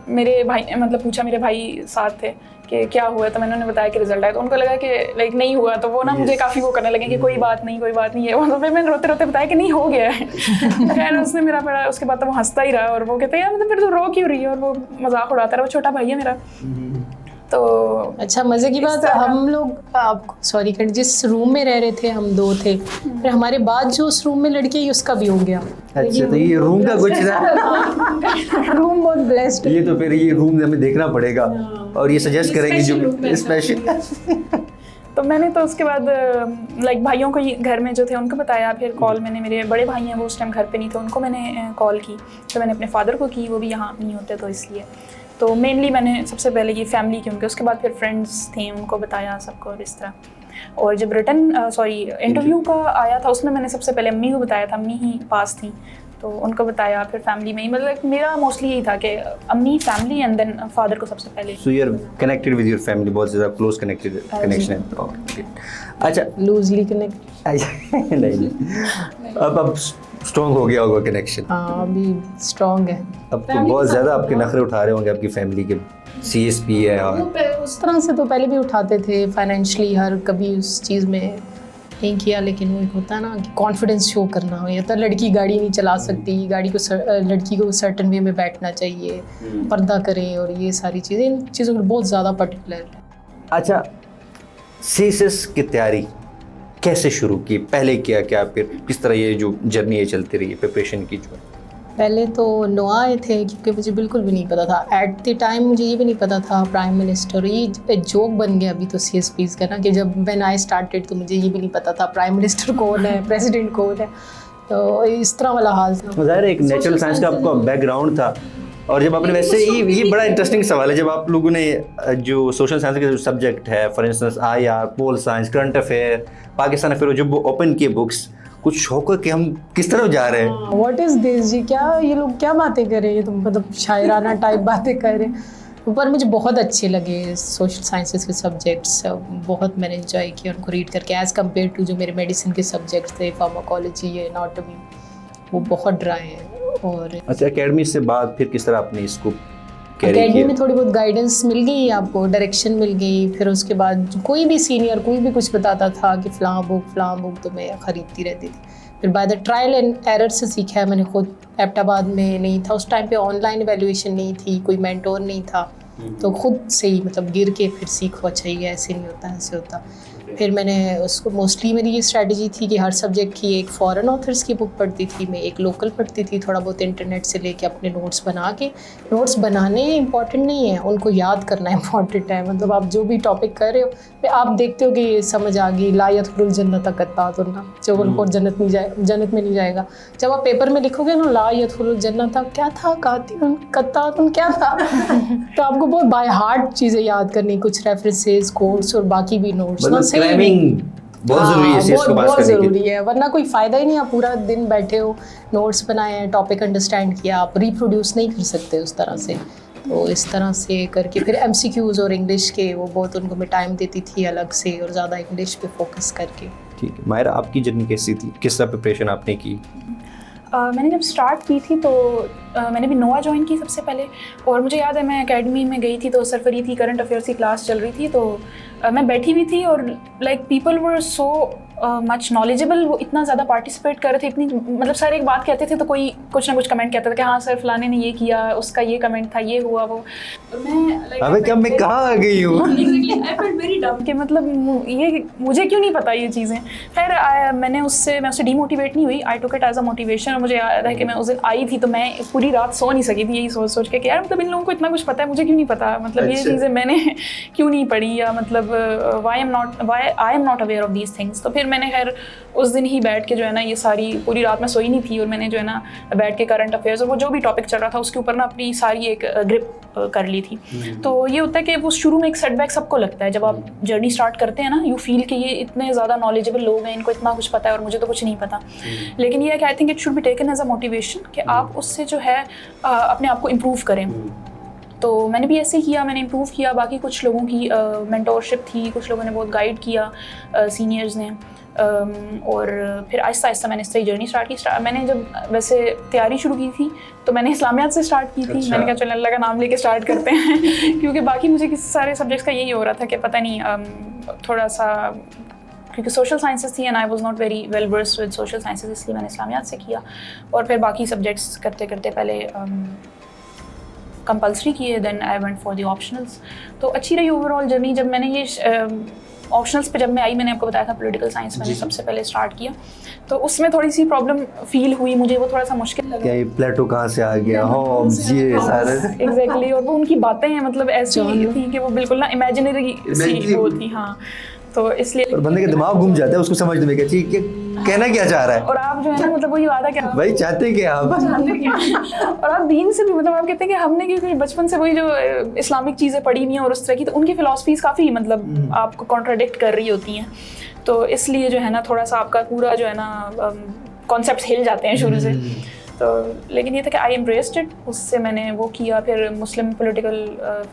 मेरे भाई मतलब पूछा, मेरे भाई साथ थे कि क्या हुआ, तो मैंने उन्हें बताया कि रिजल्ट आया। तो उनको लगा कि लाइक नहीं हुआ, तो वो ना मुझे काफ़ी वो करने लगे कि कोई बात नहीं है। तो फिर मैंने रोते रोते बताया कि नहीं, हो गया है। खैर उसने मेरा बड़ा, उसके बाद तो वो हंसता ही रहा, और वो कहते हैं यार मतलब फिर तो रो क्यों रही है, और वो मजाक उड़ाता रहा। वो छोटा भाई है मेरा। तो अच्छा, मज़े की बात, हम लोग आपको सॉरी कर, जिस रूम में रह रहे थे हम 2 थे, फिर हमारे बाद जो उस रूम में लड़की है उसका भी हो गया। अच्छा, तो ये रूम का कुछ था? रूम बहुत ब्लेस्ड। ये तो फिर ये रूम हमें देखना पड़ेगा, और ये सजेस्ट करेंगे जो स्पेशल। तो मैंने तो उसके बाद लाइक भाइयों को घर में जो थे उनको बताया। फिर कॉल मैंने, मेरे बड़े भाई हैं वो उस टाइम घर पे नहीं थे, उनको मैंने कॉल की। तो मैंने अपने फादर को की, वो भी यहाँ नहीं होते तो इसलिए। तो मेनली मैंने सबसे पहले ये फैमिली की उनके, उसके बाद फिर फ्रेंड्स थे उनको बताया सबको, और इस तरह। और जब इंटरव्यू का आया था उसमें मैंने सबसे पहले अम्मी को बताया था, अम्मी ही पास थी, तो उनको बताया। फिर फैमिली में ही, मतलब मेरा मोस्टली यही था कि अम्मी, फैमिली, एंड देन फादर को सबसे पहले। So you are connected with your family, बहुत ज़्यादा क्लोज कनेक्शन है। ओके, अच्छा लूजली कनेक्ट। नहीं, अब स्ट्रॉन्ग हो गया होगा कनेक्शन? हाँ, अभी स्ट्रॉन्ग है। अब तो बहुत ज़्यादा आपके नखरे उठा रहे होंगे आपकी फैमिली के, CSP है। और उस तरह से तो पहले भी उठाते थे, फाइनेंशियली हर कभी उस चीज़ में नहीं किया, लेकिन वो एक होता है ना कि कॉन्फिडेंस शो करना हो, या तो लड़की गाड़ी नहीं चला सकती, गाड़ी को लड़की को सर्टन वे में बैठना चाहिए, पर्दा करे, और ये सारी चीज़ें, इन चीज़ों को बहुत ज़्यादा पर्टिकुलर। अच्छा, CSS की तैयारी कैसे शुरू की? पहले क्या फिर किस तरह ये जो जर्नी है चलती रही प्रिपरेशन की? जो पहले तो नो आए थे, क्योंकि मुझे बिल्कुल भी नहीं पता था एट द टाइम, मुझे ये भी नहीं पता था प्राइम मिनिस्टर, ये जोक बन गया अभी तो CSPs का ना, कि जब व्हेन आई स्टार्टेड तो मुझे ये भी नहीं पता था प्राइम मिनिस्टर कौन है, प्रेसिडेंट कौन है। तो इस तरह वाला हाल था। ज़ाहिर है एक नेचुरल साइंस का आपका बैकग्राउंड था, और जब आपने वैसे ये बड़ा इंटरेस्टिंग सवाल है, जब आप लोगों ने जो सोशल साइंस के जो सब्जेक्ट है, for instance IR, pol science, current affair, Pakistan affair, जो ओपन किए बुक्स, कुछ होकर कि हम किस तरफ जा रहे हैं? व्हाट इज़ दिस जी, क्या ये लोग क्या बातें कर रहे हैं, तुम मतलब शायराना टाइप बातें कर रहे हैं। पर मुझे बहुत अच्छे लगे सोशल साइंसेस के सब्जेक्ट्स, बहुत मैंने एंजॉय किया उनको रीड करके, एज़ कम्पेयर टू जो मेरे मेडिसिन के सब्जेक्ट्स थे, फार्माकोलॉजी, एनाटॉमी, वो बहुत ड्राई है। और अच्छा, एकेडमी से बाद फिर किस तरह आपने इसको अकेडमी में थोड़ी बहुत गाइडेंस मिल गई, आपको डायरेक्शन मिल गई। फिर उसके बाद कोई भी सीनियर कोई भी कुछ बताता था कि फ़लाँ बुक, तो मैं ख़रीदती रहती थी। फिर by the trial and error से सीखा है मैंने खुद। एबटाबाद में नहीं था उस टाइम पे, ऑनलाइन एवेल्यूएशन नहीं थी, कोई मेंटोर नहीं था, तो खुद से ही मतलब गिर के फिर सीखो, अच्छा ये ऐसे नहीं होता, ऐसे होता। फिर मैंने उसको मोस्टली मेरी ये स्ट्रेटजी थी कि हर सब्जेक्ट की एक फॉरेन ऑथर्स की बुक पढ़ती थी, मैं एक लोकल पढ़ती थी, थोड़ा बहुत इंटरनेट से लेके अपने नोट्स बना के। नोट्स बनाने इंपॉर्टेंट नहीं है, उनको याद करना इंपॉर्टेंट है। मतलब आप जो भी टॉपिक कर रहे हो, आप देखते हो कि ये समझ आ गई, ला यदखुलुल जन्नत कत्तातुन, जो उनको जन्नत में नहीं जाएगा। जब आप पेपर में लिखोगे ना ला यदखुलुल जन्नत क्या था, कत्तातुन क्या था तो आपको बहुत बाय हार्ट चीज़ें याद करनी, कुछ रेफरेंसेस, कोट्स और बाकी भी नोट्स। बहुत ज़रूरी है, बहुत ज़रूरी है, वरना कोई फ़ायदा ही नहीं। आप पूरा दिन बैठे हो, नोट्स बनाए हैं, टॉपिक अंडरस्टैंड किया, आप रिप्रोड्यूस नहीं कर सकते उस तरह से। तो इस तरह से करके फिर MCQs और इंग्लिश के वो बहुत उनको मैं टाइम देती थी अलग से, और ज़्यादा इंग्लिश पे फोकस करके। ठीक है माहिरा, आपकी जर्नी कैसी थी, किस तरह प्रिपरेशन आपने की? मैंने जब स्टार्ट की थी तो मैंने भी नोआ ज्वाइन की सबसे पहले, और मुझे याद है मैं एकेडमी में गई थी तो सरफरी थी, करंट अफेयर्स की क्लास चल रही थी, तो मैं बैठी हुई थी और like people were so much knowledgeable, वो इतना ज़्यादा पार्टिसिपेट कर रहे थे, इतनी मतलब सारे एक बात कहते थे तो कोई कुछ ना कुछ कमेंट कहता था कि हाँ सर फलाने ने ये किया, उसका ये कमेंट था, ये हुआ वो। और मैं अबे क्या मैं कहाँ आ गई हूँ वेरी डम कि मतलब ये मुझे क्यों नहीं पता ये चीज़ें। खैर मैं उससे डीमोटिवेट नहीं हुई, I took it as a motivation. और मुझे याद है कि मैं उस दिन आई थी तो मैं पूरी रात सो नहीं सकी थी, यही सोच के कि यार मतलब इन लोगों को इतना कुछ पता है, मुझे क्यों नहीं पता, मतलब ये चीज़ें मैंने क्यों नहीं पढ़ी, या मतलब why I am not aware of these things. तो फिर मैंने खैर उस दिन ही बैठ के जो है ना, ये सारी पूरी रात में सोई नहीं थी, और मैंने जो है ना बैठ के करंट अफेयर्स और वो जो भी टॉपिक चल रहा था उसके ऊपर ना अपनी सारी एक ग्रिप कर ली थी। तो ये होता है कि वो शुरू में एक सेटबैक सबको लगता है, जब आप जर्नी स्टार्ट करते हैं ना, यू फील कि ये इतने ज़्यादा नॉलेजेबल लोग हैं, इनको इतना कुछ पता है और मुझे तो कुछ नहीं पता। लेकिन ये है कि I think it should be taken as a motivation कि आप उससे जो है अपने आप को इम्प्रूव करें। तो मैंने भी ऐसे ही किया, मैंने इम्प्रूव किया। बाकी कुछ लोगों की मेंटोरशिप थी, कुछ लोगों ने बहुत गाइड किया, सीनियर्स ने, और फिर आहिस्ता आहिस्ता मैंने इस तरह जर्नी स्टार्ट की। मैंने जब वैसे तैयारी शुरू की थी तो मैंने इस्लामियात से स्टार्ट की थी। अच्छा। मैंने कहा चलो अल्लाह का नाम लेके स्टार्ट करते हैं क्योंकि बाकी मुझे किसी सारे सब्जेक्ट्स का यही हो रहा था कि पता नहीं थोड़ा सा, क्योंकि सोशल साइंसेस थी and I was not very well versed with social sciences, इसलिए मैंने इस्लामियात से किया। और फिर बाकी सब्जेक्ट्स करते करते पहले कंपल्सरी किए, then I went for the optionals. तो अच्छी रही ओवरऑल जर्नी। जब मैंने ये ऑप्शनल्स पे जब मैं आई, मैंने आपको बताया था पॉलिटिकल साइंस मैंने सबसे पहले स्टार्ट किया, तो उसमें थोड़ी सी प्रॉब्लम फील हुई मुझे, वो थोड़ा सा मुश्किल लगा। क्या ये प्लेटो कहाँ से आ गया, होम्स, ये सारे एग्जैक्टली। और वो उनकी बातें हैं मतलब ऐसी थी कि वो बिल्कुल ना इमेजिनरी सी वो थी। हाँ, तो इसलिए और बंदे का दिमाग घूम जाता है उसको समझने में, क्या कहना क्या चाह रहा है। और आप जो है ना मतलब वही बात है कि भाई चाहते क्या आप और आप दीन से भी मतलब आप कहते हैं कि हमने क्योंकि बचपन से वही जो इस्लामिक चीज़ें पढ़ी हुई हैं और उस तरह की, तो उनकी फ़िलासफ़ीज़ काफ़ी मतलब आपको कॉन्ट्राडिक्ट कर रही होती हैं, तो इसलिए जो है ना थोड़ा सा आपका पूरा जो है ना कॉन्सेप्ट हिल जाते हैं शुरू से। तो लेकिन ये था कि आई एम्ब्रेस्ड इट, उससे मैंने वो किया। फिर मुस्लिम पॉलिटिकल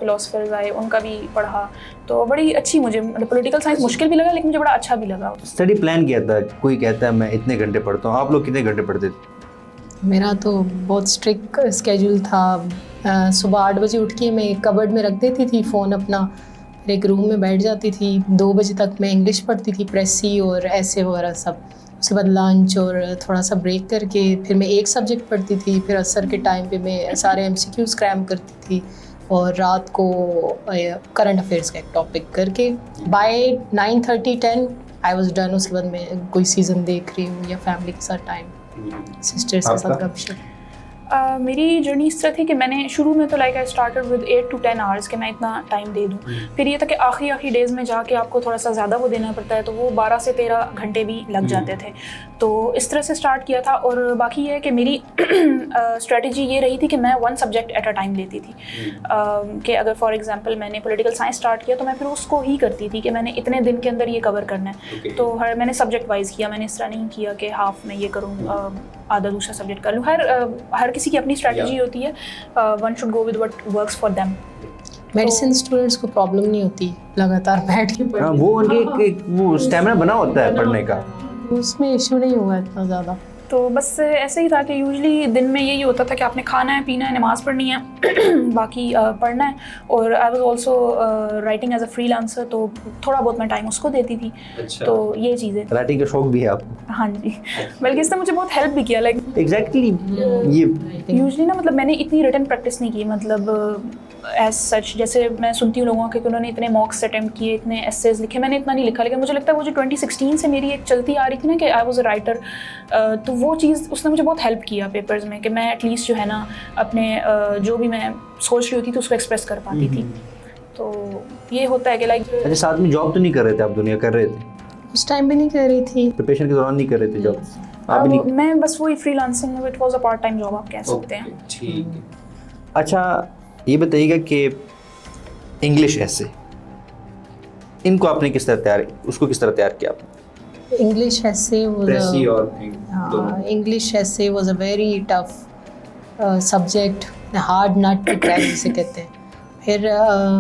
फिलोसफर्स आए, उनका भी पढ़ा, तो बड़ी अच्छी मुझे मतलब पॉलिटिकल साइंस मुश्किल भी लगा लेकिन मुझे बड़ा अच्छा भी लगा। स्टडी प्लान किया था, कोई कहता है मैं इतने घंटे पढ़ता हूँ, आप लोग कितने घंटे पढ़ते थे? मेरा तो बहुत स्ट्रिक्ट स्केड्यूल था। सुबह 8 बजे उठ के मैं कबर्ड में रख देती थी फ़ोन अपना, फिर एक रूम में बैठ जाती थी। 2 बजे तक मैं इंग्लिश पढ़ती थी, प्रेसी और ऐसे वगैरह सब। उसके बाद लंच और थोड़ा सा ब्रेक करके फिर मैं एक सब्जेक्ट पढ़ती थी। फिर असर के टाइम पे मैं सारे MCQs क्रैम करती थी, और रात को करंट अफेयर्स का एक टॉपिक करके बाय 9:30-10 आई वाज डन। उसके बाद मैं कोई सीज़न देख रही हूँ या फैमिली के साथ टाइम, सिस्टर्स के साथ गपशप। मेरी जर्नी इस तरह थी कि मैंने शुरू में तो like I started with 8 to 10 hours कि मैं इतना टाइम दे दूँ। फिर ये था कि आखिरी डेज़ में जाके आपको थोड़ा सा ज़्यादा वो देना पड़ता है, तो वो 12 से 13 घंटे भी लग जाते थे। तो इस तरह से स्टार्ट किया था। और बाकी ये है कि मेरी स्ट्रेटजी ये रही थी कि मैं 1 सब्जेक्ट एट अ टाइम लेती थी। कि अगर फॉर एग्जांपल मैंने पॉलिटिकल साइंस स्टार्ट किया तो मैं फिर उसको ही करती थी कि मैंने इतने दिन के अंदर ये कवर करना है। तो मैंने सब्जेक्ट वाइज किया, मैंने इस तरह नहीं किया कि हाफ में ये करूँ आधा दूसरा सब्जेक्ट कर लूँ। हर किसी की अपनी स्ट्रेटजी होती है। One should go with what works for them. Medicine students को प्रॉब्लम नहीं होती लगातार बैठ के पढ़ने। हाँ, वो उनके एक वो स्टैमिना बना होता है पढ़ने का, उसमें इशू नहीं हुआ इतना ज़्यादा। तो बस ऐसे ही था कि यूजली दिन में यही होता था कि आपने खाना है, पीना है, नमाज़ पढ़नी है, बाकी पढ़ना है। और I was also writing as a freelancer, तो थोड़ा बहुत मैं टाइम उसको देती थी। अच्छा। तो ये चीज़ें, राइटिंग का शौक भी है आपको? हाँ जी, बल्कि इसने मुझे बहुत हेल्प भी किया। लाइक एग्जैक्टली ये यूजली ना मतलब मैंने इतनी रिटन प्रैक्टिस नहीं की, मतलब एज सच, जैसे मैं सुनती हूँ लोगों के कि उन्होंने इतने मॉक्स अटेम्प्ट किए, इतने एसेज लिखे, मैंने इतना नहीं लिखा। लेकिन मुझे लगता है वो जो 2016 से मेरी एक चलती आ रही थी ना कि आई वाज अ राइटर, तो वो चीज़ उसने मुझे बहुत हेल्प किया पेपर्स में कि मैं एटलीस्ट जो है ना अपने जो भी मैं सोच रही होती थी उसको एक्सप्रेस कर पाती थी। तो ये होता है कि लाइक। अच्छा, साथ में जॉब तो नहीं कर रहे थे आप? दुनिया कर रहे थे उस टाइम भी नहीं कर रही थी, प्रिपरेशन के दौरान नहीं कर रहे थे जॉब? आप भी नहीं? मैं बस वही freelancing, it was a part time job आप कह सकते हैं। ठीक है। अच्छा, ये बताइएगा कि इंग्लिश ऐसे इनको आपने किस तरह तैयार किया आपने? इंग्लिश ऐसे और इंग्लिश ऐसे was a very tough subject, hard nut to crack जिसे कहते हैं। फिर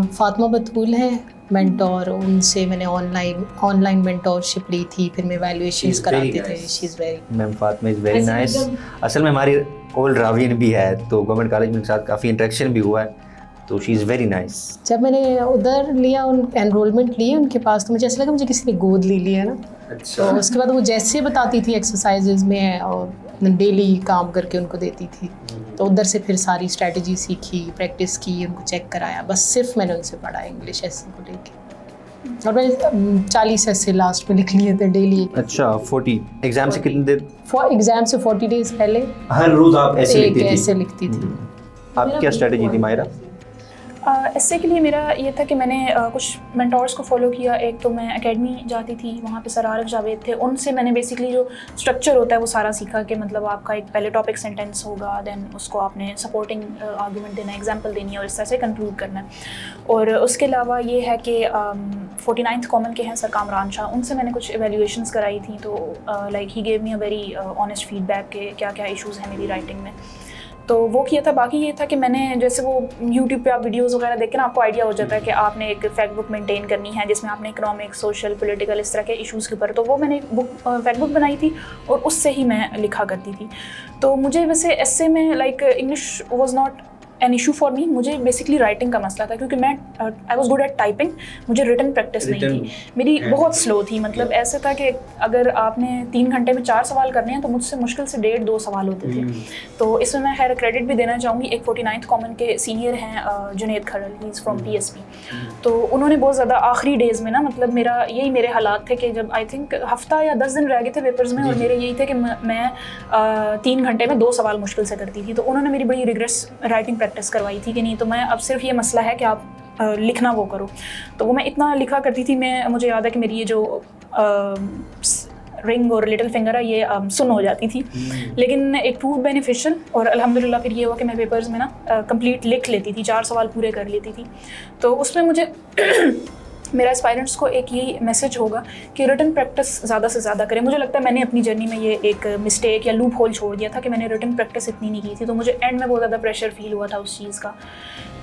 फातिमा बतूल है मेंटोर, उनसे मैंने ऑनलाइन मेंटोरशिप ली थी, फिर मैं वैल्यूएशंस कराते थे। She is very, ma'am Fatima is very nice. असल में हमारी ओल्ड रावियन भी है, तो गवर्नमेंट कॉलेज में उनके साथ काफ़ी इंटरेक्शन भी हुआ है, तो शी इज़ वेरी नाइस। जब मैंने उधर लिया, उन एनरोलमेंट लिए उनके पास, तो मुझे ऐसा लगा मुझे किसी ने गोद ले लिया ना। अच्छा। तो उसके बाद वो जैसे बताती थी एक्सरसाइजेज में, और डेली काम करके उनको देती थी, तो उधर से फिर सारी स्ट्रेटजी सीखी, प्रैक्टिस की, उनको चेक कराया। बस सिर्फ मैंने उनसे पढ़ा इंग्लिश ऐसे को लेके, और मैंने 40 ऐसे लास्ट में लिख लिए थे डेली। अच्छा, 40 एग्जाम से कितने देर? फॉर एग्जाम से 40 डेज पहले हर रोज आप ऐसे एक लिखती थी? ऐसे लिखती थी। आपकी क्या स्ट्रेटजी थी मायरा? ऐसे के लिए मेरा ये था कि मैंने कुछ मेंटोर्स को फॉलो किया। एक तो मैं एकेडमी जाती थी, वहाँ पे सर आरिफ जावेद थे, उनसे मैंने बेसिकली जो स्ट्रक्चर होता है वो सारा सीखा कि मतलब आपका एक पहले टॉपिक सेंटेंस होगा, देन उसको आपने सपोर्टिंग आर्गूमेंट देना है, एग्जांपल देनी है और इस तरह से कंक्लूड करना है। और उसके अलावा ये है कि 49th कॉमन के हैं सर कामरान शाह, उनसे मैंने कुछ एवेल्यूएशंस कराई थी। तो like he gave me a very honest feedback के क्या क्या इशूज़ हैं मेरी राइटिंग में, तो वो किया था। बाकी ये था कि मैंने जैसे वो यूट्यूब पे आप वीडियोस वगैरह देख के ना आपको आइडिया हो जाता है कि आपने एक फैक्ट बुक मेंटेन करनी है जिसमें आपने इकोनॉमिक, सोशल, पॉलिटिकल इस तरह के इश्यूज़ के ऊपर, तो वो मैंने एक फैक्ट बुक बनाई थी और उससे ही मैं लिखा करती थी। तो मुझे वैसे ऐसे में like English was not an issue for me, मुझे बेसिकली राइटिंग का मसला था, क्योंकि मैं I was good at typing, मुझे रिटन प्रैक्टिस नहीं थी, मेरी बहुत स्लो थी। मतलब ऐसे था कि अगर आपने 3 घंटे में 4 सवाल करने हैं तो मुझसे मुश्किल से 1.5-2 सवाल होते थे। तो इसमें मैं खैर क्रेडिट भी देना चाहूँगी, एक 49th कॉमन के सीनियर हैं Junaid Khadal, he is from PSP, तो उन्होंने बहुत ज़्यादा आखिरी डेज़ में ना, मतलब मेरे हालात थे कि जब आई थिंक हफ्ता या 10 दिन रह गए थे पेपर्स में, और मेरे यही थे कि मैं 3 घंटे में 2 सवाल मुश्किल से करती थी। तो उन्होंने मेरी बड़ी रिग्रेस राइटिंग प्रैक्टिस करवाई थी कि नहीं, तो मैं अब सिर्फ ये मसला है कि आप लिखना वो करो। तो वो मैं इतना लिखा करती थी। मुझे याद है कि मेरी ये जो रिंग और लिटिल फिंगर है ये सुन हो जाती थी, लेकिन इट प्रूव बेनिफिशियल। और अल्हम्दुलिल्लाह फिर ये हुआ कि मैं पेपर्स में ना कंप्लीट लिख लेती थी, 4 सवाल पूरे कर लेती थी। तो उसमें मुझे मेरा एस्पायरेंट्स को एक यही मैसेज होगा कि रिटन प्रैक्टिस ज़्यादा से ज़्यादा करें। मुझे लगता है मैंने अपनी जर्नी में ये एक मिस्टेक या लूप होल छोड़ दिया था कि मैंने रिटन प्रैक्टिस इतनी नहीं की थी, तो मुझे एंड में बहुत ज़्यादा प्रेशर फील हुआ था उस चीज़ का।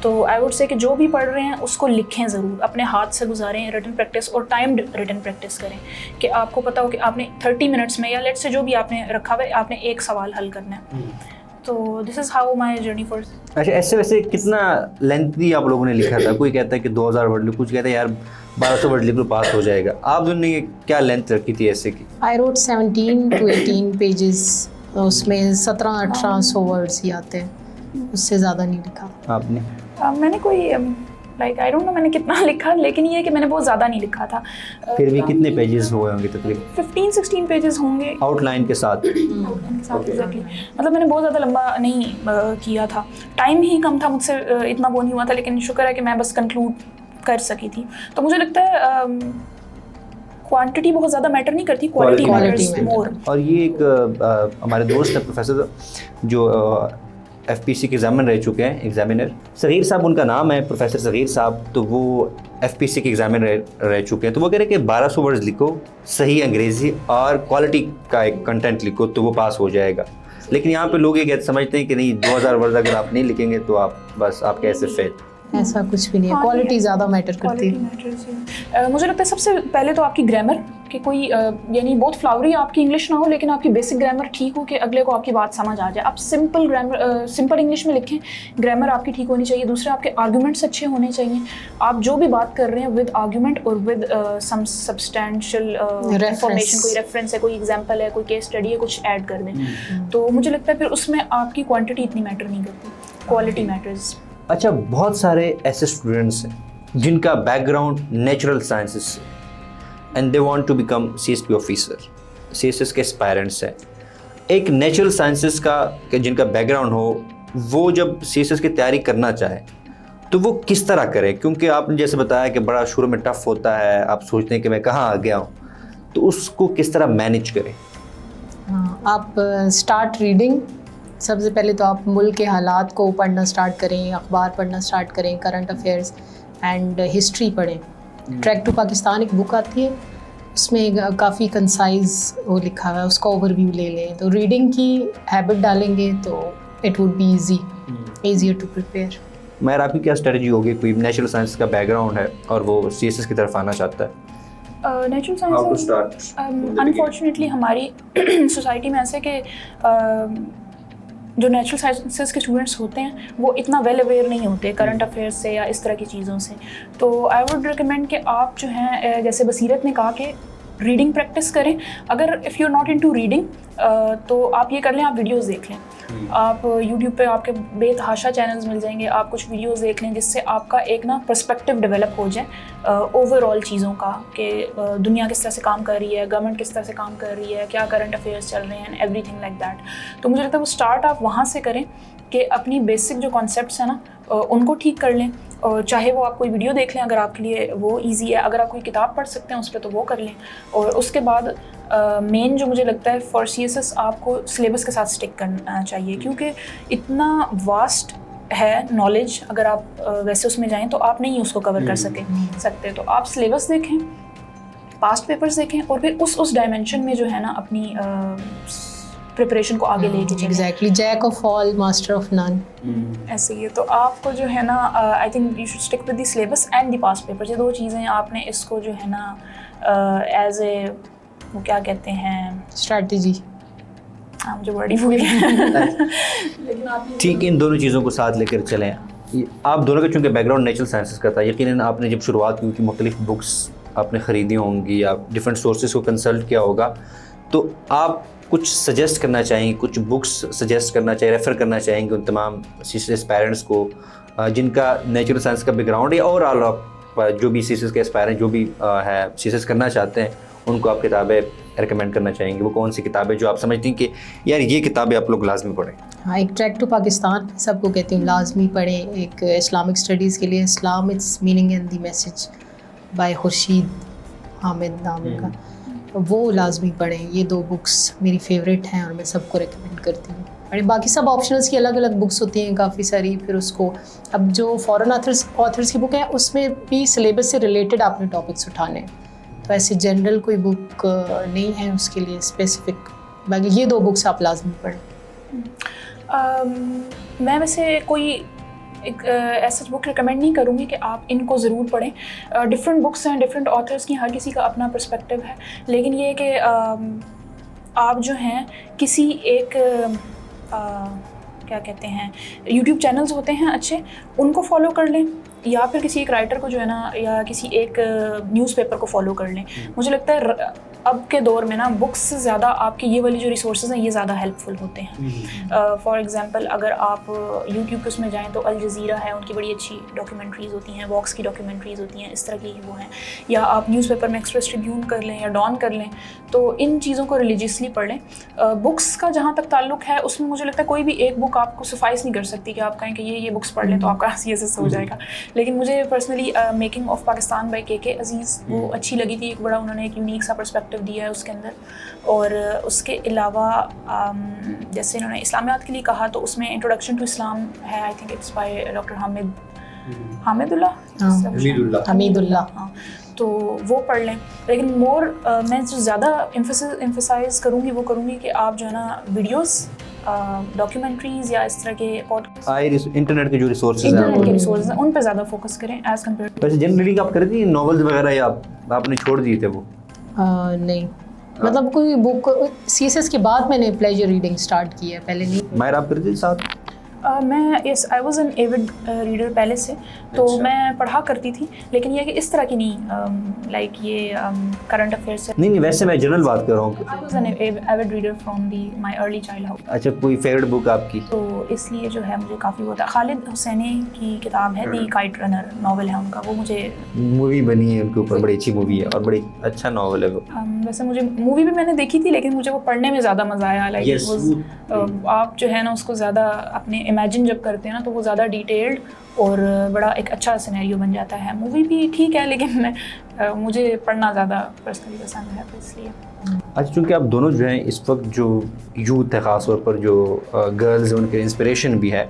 तो आई वुड से कि जो भी पढ़ रहे हैं उसको लिखें ज़रूर, अपने हाथ से गुजारें रिटन प्रैक्टिस, और टाइम्ड रिटन प्रैक्टिस करें कि आपको पता हो कि आपने 30 मिनट्स में या लेट से जो भी आपने रखा हुआ है आपने एक सवाल हल करना है। तो this is how my journey for. अच्छा, ऐसे वैसे कितना लेंथी आप लोगों ने लिखा था? कोई कहता है कि 2000 वर्ड लिखो, कुछ कहता है यार 1200 वर्ड लिख लो पास हो जाएगा। आप दोनों ने क्या लेंथ रखी थी ऐसे की? आई रोट 17 to 18 पेजेस, उसमें 1700-1800 वर्ड्स ही आते हैं, उससे ज़्यादा नहीं लिखा। आपने? मैंने कोई लाइक आई डोंट नो मैंने कितना लिखा, लेकिन ये है कि मैंने बहुत ज़्यादा नहीं लिखा था। फिर भी कितने पेजेस हुए होंगे तकरीबन? 15-16 पेजेस होंगे आउटलाइन के साथ। एग्जैक्टली, मतलब मैंने बहुत ज़्यादा लंबा नहीं किया था, टाइम ही कम था मुझसे, इतना वो नहीं हुआ था, लेकिन शुक्र है कि मैं बस कंक्लूड कर सकी थी। तो मुझे लगता है क्वांटिटी बहुत ज़्यादा मैटर नहीं करती, क्वालिटी मैटर्स मोर। और ये एक हमारे दोस्त है प्रोफेसर जो FPC के एग्जामिनर रह चुके हैं, एग्जामिनर सगीर साहब उनका नाम है, प्रोफेसर सगीर साहब, तो वो FPC के एग्जामिनर रह चुके हैं। तो वो कह रहे हैं कि 1200 वर्ड्स लिखो, सही अंग्रेज़ी और क्वालिटी का एक कंटेंट लिखो तो वो पास हो जाएगा। लेकिन यहाँ पे लोग ये समझते हैं कि नहीं, 2000 वर्ड अगर आप नहीं लिखेंगे तो आप बस आप कैसे फेल। ऐसा कुछ भी नहीं है, क्वालिटी ज़्यादा मैटर करती है। मुझे लगता है सबसे पहले तो आपकी ग्रामर कि कोई यानी बहुत फ्लावरी आपकी इंग्लिश ना हो, लेकिन आपकी बेसिक ग्रामर ठीक हो कि अगले को आपकी बात समझ आ जाए। आप सिंपल ग्रामर सिंपल इंग्लिश में लिखें, ग्रामर आपकी ठीक होनी चाहिए। दूसरा, आपके आर्गूमेंट्स अच्छे होने चाहिए। आप जो भी बात कर रहे हैं विद आर्गूमेंट और विद सम सब्सटेंशियल इंफॉर्मेशन, कोई रेफरेंस है, कोई एग्जांपल है, कोई केस स्टडी है, कुछ ऐड कर दें। तो मुझे लगता है फिर उसमें आपकी क्वांटिटी इतनी मैटर नहीं करती, क्वालिटी मैटर्स। अच्छा, बहुत सारे ऐसे स्टूडेंट्स हैं जिनका बैकग्राउंड नेचुरल साइंसेस से, and they want to become CSP officer, CSS के एस्पायरेंट्स हैं। एक नेचुरल साइंसेस का जिनका बैकग्राउंड हो, वो जब CSS की तैयारी करना चाहे तो वो किस तरह करे? क्योंकि आपने जैसे बताया कि बड़ा शुरू में टफ होता है, आप सोचते हैं कि मैं कहाँ आ गया हूँ, तो उसको किस तरह मैनेज करें? आप स्टार्ट रीडिंग। सबसे पहले तो आप मुल्क के हालात को पढ़ना स्टार्ट करें, अखबार पढ़ना स्टार्ट करें, करंट अफेयर्स एंड हिस्ट्री पढ़ें। ट्रैक टू पाकिस्तान एक बुक आती है, उसमें काफ़ी कंसाइज वो लिखा हुआ है, उसका ओवरव्यू ले लें। तो रीडिंग की हैबिट डालेंगे तो it would be easier to prepare. मैर, आपकी क्या स्ट्रेटजी होगी? कोई नेचुरल साइंस का बैकग्राउंड है और वो CSS की तरफ आना चाहता है, नेचुरल साइंस अनफॉर्चुनेटली हमारी सोसाइटी में ऐसे कि जो नेचुरल साइंसेस के स्टूडेंट्स होते हैं वो इतना वेल अवेयर नहीं होते करंट अफेयर्स से या इस तरह की चीज़ों से। तो आई वुड रिकमेंड कि आप जो हैं, जैसे बसीरत ने कहा कि रीडिंग प्रैक्टिस करें। अगर if you are not into reading तो आप ये कर लें, आप वीडियोस देख लें। आप यूट्यूब पे आपके बेतहाशा चैनल्स मिल जाएंगे, आप कुछ वीडियोस देख लें जिससे आपका एक ना पर्सपेक्टिव डेवलप हो जाए ओवरऑल चीज़ों का, कि दुनिया किस तरह से काम कर रही है, गवर्नमेंट किस तरह से काम कर रही है, क्या करंट अफेयर्स चल रहे हैं, एवरीथिंग लाइक दैट। तो मुझे लगता है वो स्टार्ट आप वहाँ से करें कि अपनी बेसिक जो कॉन्सेप्ट्स हैं ना उनको ठीक कर लें। और चाहे वो आप कोई वीडियो देख लें अगर आपके लिए वो इजी है, अगर आप कोई किताब पढ़ सकते हैं उस पर तो वो कर लें। और उसके बाद मेन जो मुझे लगता है फॉर CSS आपको सिलेबस के साथ स्टिक करना चाहिए, क्योंकि इतना वास्ट है नॉलेज। अगर आप वैसे उसमें जाएं तो आप नहीं उसको कवर कर सकते। तो आप सिलेबस देखें, पास्ट पेपर्स देखें और फिर उस डायमेंशन में जो है ना अपनी प्रिपरेशन को आगे लेके चलें। Exactly, jack of all master of none. ऐसे ही है। तो आपको जो है ना I think you should stick with the syllabus and the past papers. ये दो चीज़ें आपने इसको जो है ना एज ए वो क्या कहते हैं, स्ट्रैटेजी, मुझे वर्ड ही भूल गया। ठीक है, इन दोनों चीज़ों को साथ लेकर चलें। आप दोनों का चूँकि बैकग्राउंड नेचुरल साइंसेस का था, यकीनन आपने जब शुरुआत की थी मुख्तलिफ बुक्स आपने ख़रीदी होंगी या डिफरेंट सोर्सेज को कंसल्ट किया होगा, तो आप कुछ सजेस्ट करना चाहेंगे, कुछ बुक्स सजेस्ट करना चाहिए, रेफ़र करना चाहेंगे उन तमाम CSS पेरेंट्स को जिनका नेचुरल साइंस का बैकग्राउंड है, और आप जो भी CSS के एस्पायरेंट जो भी है CSS करना चाहते हैं, उनको आप किताबें रिकमेंड करना चाहेंगे? वो कौन सी किताबें जो आप समझती हैं कि यार ये किताबें आप लोग लाजमी पढ़ें? हाँ, एक ट्रैक टू पाकिस्तान सबको कहती हूँ लाजमी पढ़ें। एक इस्लामिक स्टडीज़ के लिए Islam its meaning and the message by Khurshid Hamid नाम का, वो लाजमी पढ़ें। ये दो बुक्स मेरी फेवरेट हैं और मैं सबको रिकमेंड करती हूँ। और बाकी सब ऑप्शनल्स की अलग अलग बुक्स होती हैं काफ़ी सारी। फिर उसको अब जो फॉरेन ऑथर्स की बुक है उसमें भी सिलेबस से रिलेटेड आपने टॉपिक्स उठाने हैं, तो ऐसे जनरल कोई बुक नहीं है उसके लिए स्पेसिफिक। बाकी ये दो बुक्स आप लाजमी पढ़ें। मैं वैसे कोई एक ऐसा बुक रिकमेंड नहीं करूँगी कि आप इनको ज़रूर पढ़ें। डिफरेंट बुक्स हैं, डिफरेंट ऑथर्स की, हर किसी का अपना पर्सपेक्टिव है। लेकिन ये कि आप जो हैं किसी एक क्या कहते हैं यूट्यूब चैनल्स होते हैं अच्छे, उनको फॉलो कर लें, या फिर किसी एक राइटर को जो है ना, या किसी एक न्यूज़पेपर को फॉलो कर लें। मुझे लगता है अब के दौर में ना बुक्स से ज़्यादा आपकी ये वाली जो रिसोर्सेज हैं ये ज़्यादा हेल्पफुल होते हैं। फॉर एग्जांपल अगर आप यूट्यूब पे उसमें जाएं तो अल जज़ीरा है, उनकी बड़ी अच्छी डॉक्यूमेंट्रीज़ होती हैं, वॉक्स की डॉक्यूमेंट्रीज़ होती हैं, इस तरह की वो हैं। या आप न्यूज़पेपर में एक्सप्रेस ट्रिब्यून कर लें या डॉन कर लें, तो इन चीज़ों को रिलीजियसली पढ़ लें। बुक्स का जहाँ तक ताल्लुक है उसमें मुझे लगता है कोई भी एक बुक आपको सफाइस नहीं कर सकती कि आप कहें कि ये बुक्स पढ़ लें तो आपका CSS हो जाएगा। लेकिन मुझे personally making of Pakistan by KK Aziz वो अच्छी लगी थी। एक बड़ा उन्होंने एक यूनिक सा पर्सपेक्टिव दिया है उसके अंदर। और उसके अलावा जैसे इन्होंने इस्लामियात के लिए कहा तो उसमें इंट्रोडक्शन टू इस्लाम है, I think it's by doctor Hameedullah. हाँ, तो वो पढ़ लें। लेकिन मैं जो ज़्यादा एम्फसाइज करूँगी वो करूँगी कि आप जो है ना वीडियोस, डॉक्यूमेंट्रीज या इस तरह के इंटरनेट के जो रिसोर्सेज हैं उन पर ज़्यादा फोकस करें एज़ कम्पेयर टू। वैसे जनरल रीडिंग आप करती हैं, नॉवेल्स वगैरह, या आपने छोड़ दिए थे वो? नहीं, मतलब कोई बुक CSS के बाद मैंने प्लेजर रीडिंग स्टार्ट की है, पहले नहीं। मायर आप करती थी साथ? मैं yes I was an avid reader पहले से, तो अच्छा। मैं पढ़ा करती थी, लेकिन ये है कि इस तरह की नहीं, लाइक ये करंट अफेयर्स से। नहीं वैसे मैं जनरल बात कर रहा हूँ। I was an avid reader from the my early childhood. अच्छा, कोई फेवरेट बुक आपकी? तो इसलिए जो है मुझे काफ़ी होता है। खालिद हुसैनी की किताब है दी काइट रनर, नॉवल है उनका, वो मुझे मूवी बनी है उनके ऊपर, बड़ी अच्छी मूवी है और बड़ी अच्छा नॉवल है वो। वैसे मुझे मूवी भी मैंने देखी थी, लेकिन मुझे वो पढ़ने में ज़्यादा मज़ा आया। लाइक Yes, आप जो है ना उसको ज़्यादा अपने इमेजिन जब करते हैं ना, तो वो ज़्यादा डिटेल्ड और बड़ा एक अच्छा सिनेरियो बन जाता है। मूवी भी ठीक है, लेकिन मुझे पढ़ना ज़्यादा पर्सनली पसंद है, तो इसलिए। अच्छा, चूँकि आप दोनों जो हैं इस वक्त जो यूथ है, ख़ास तौर पर जो गर्ल्स हैं, उनके इंस्पिरेशन भी है,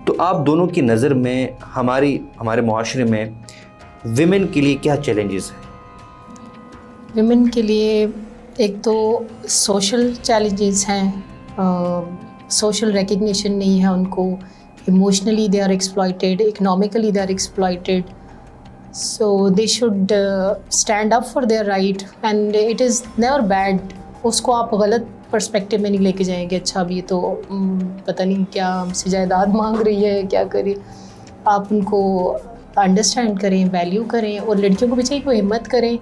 तो आप दोनों की नज़र में हमारे मुआशरे में विमेन के लिए क्या चैलेंजेस हैं? विमेन के लिए एक तो सोशल चैलेंजेस हैं, सोशल रिकग्निशन नहीं है उनको, emotionally they are exploited, economically they are exploited, so they should stand up for their right and it is never bad. उसको आप गलत पर्सपेक्टिव में नहीं लेके जाएंगे, अच्छा अब ये तो पता नहीं क्या हमसे जायदाद मांग रही है, क्या करें। आप उनको अंडरस्टैंड करें, वैल्यू करें, और लड़कियों को भी चाहिए वो हिम्मत करें।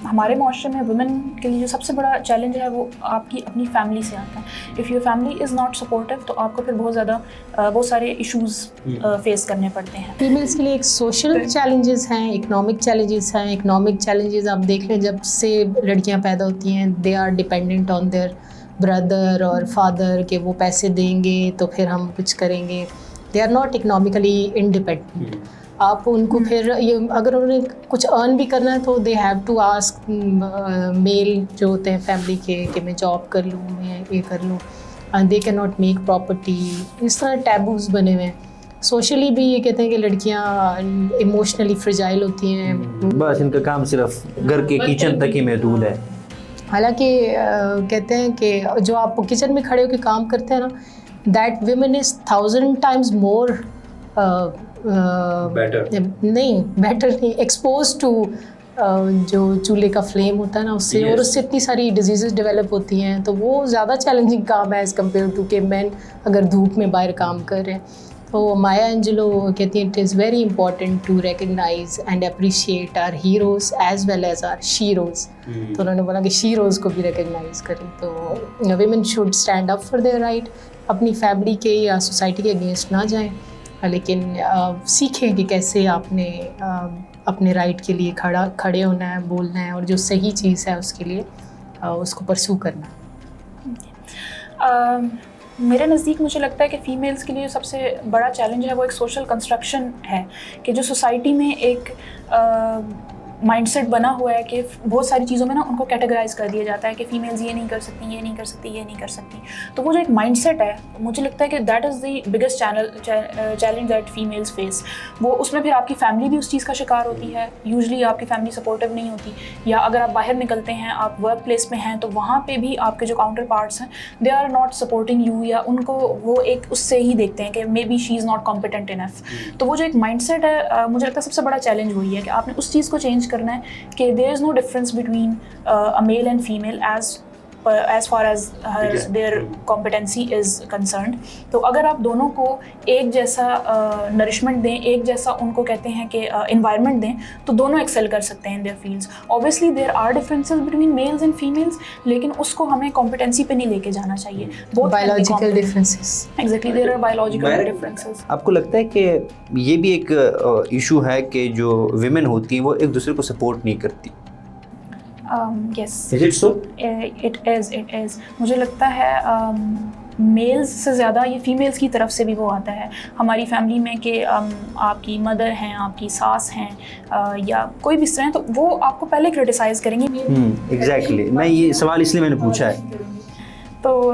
हमारे माशरे में वुमेन के लिए जो सबसे बड़ा चैलेंज है वो आपकी अपनी फैमिली से आता है। If your family is not supportive, तो आपको फिर बहुत सारे इश्यूज़ फेस करने पड़ते हैं। फीमेल्स के लिए एक सोशल चैलेंजेस हैं, इकोनॉमिक चैलेंजेस हैं। इकोनॉमिक चैलेंजेस आप देख लें, जब से लड़कियां पैदा होती हैं they are dependent on their brother और फादर कि वो पैसे देंगे तो फिर हम कुछ करेंगे। They are not economically independent. आप उनको फिर ये अगर उन्हें कुछ अर्न भी करना है तो they have to ask male जो होते हैं फैमिली के कि मैं जॉब कर लूँ, मैं ये कर लूँ, and they can not make property. इस तरह टैबूज़ बने हुए हैं। सोशली भी ये कहते हैं कि लड़कियाँ इमोशनली फ्रेजाइल होती हैं, बस इनका काम सिर्फ घर के किचन तक ही महदूद है। हालांकि कहते हैं कि जो आप किचन में खड़े होकर काम करते हैं ना, that women is 1000 times more better नहीं एक्सपोज टू जो चूल्हे का फ्लेम होता है ना उससे, और उससे इतनी सारी डिजीज़ डेवलप होती हैं, तो वो ज़्यादा चैलेंजिंग काम है एज़ कम्पेयर टू कि मैन अगर धूप में बाहर काम कर रहे हैं। तो माया एंजेलो कहती हैं it is very important to recognise and appreciate our heroes as well as our sheroes. तो उन्होंने बोला कि शीरोज़ को भी रिकग्नाइज करें। तो women should stand up for their right, अपनी फैमिली के या सोसाइटी के अगेंस्ट ना जाएं, लेकिन सीखें कि कैसे आपने अपने राइट के लिए खड़े होना है, बोलना है, और जो सही चीज़ है उसके लिए उसको परसू करना है। मेरे नज़दीक मुझे लगता है कि फ़ीमेल्स के लिए जो सबसे बड़ा चैलेंज है वो एक सोशल कंस्ट्रक्शन है, कि जो सोसाइटी में एक माइंडसेट बना हुआ है कि बहुत सारी चीज़ों में ना उनको कैटेगराइज कर दिया जाता है कि फ़ीमेल्स ये नहीं कर सकती, ये नहीं कर सकती, ये नहीं कर सकती। तो वो जो एक माइंडसेट है, मुझे लगता है कि that is the biggest challenge that females face. वो उसमें फिर आपकी फैमिली भी उस चीज़ का शिकार होती है। यूजली आपकी फैमिली सपोर्टिव नहीं होती, या अगर आप बाहर निकलते हैं, आप वर्क प्लेस में हैं, तो वहाँ पे भी आपके जो काउंटर पार्ट्स हैं they are not supporting you, या उनको वो एक उससे ही देखते हैं कि maybe she is not competent enough. तो वो जो एक माइंडसेट है, मुझे लगता है सबसे बड़ा चैलेंज वही है कि आपने उस चीज़ को चेंज करना है कि there is no difference between a male and female as far as their competency is concerned। तो अगर आप दोनों को एक जैसा नरिशमेंट दें, एक जैसा उनको कहते हैं कि environment दें, तो दोनों excel कर सकते हैं in their fields। Obviously there are differences between males and females, लेकिन उसको हमें competency पे नहीं लेके जाना चाहिए। Biological differences। Exactly, there are biological differences। आपको लगता है कि ये भी एक इशू है कि जो विमेन होती हैं वो एक दूसरे को सपोर्ट नहीं करती? Yes, Is it so? It is। मुझे लगता है मेल्स से ज़्यादा ये फीमेल्स की तरफ से भी वो आता है हमारी फैमिली में कि आपकी मदर हैं, आपकी सास हैं, या कोई भी इस तरह, तो वो आपको पहले क्रिटिसाइज़ करेंगे। एग्जैक्टली, मैं ये सवाल इसलिए मैंने पूछा है। तो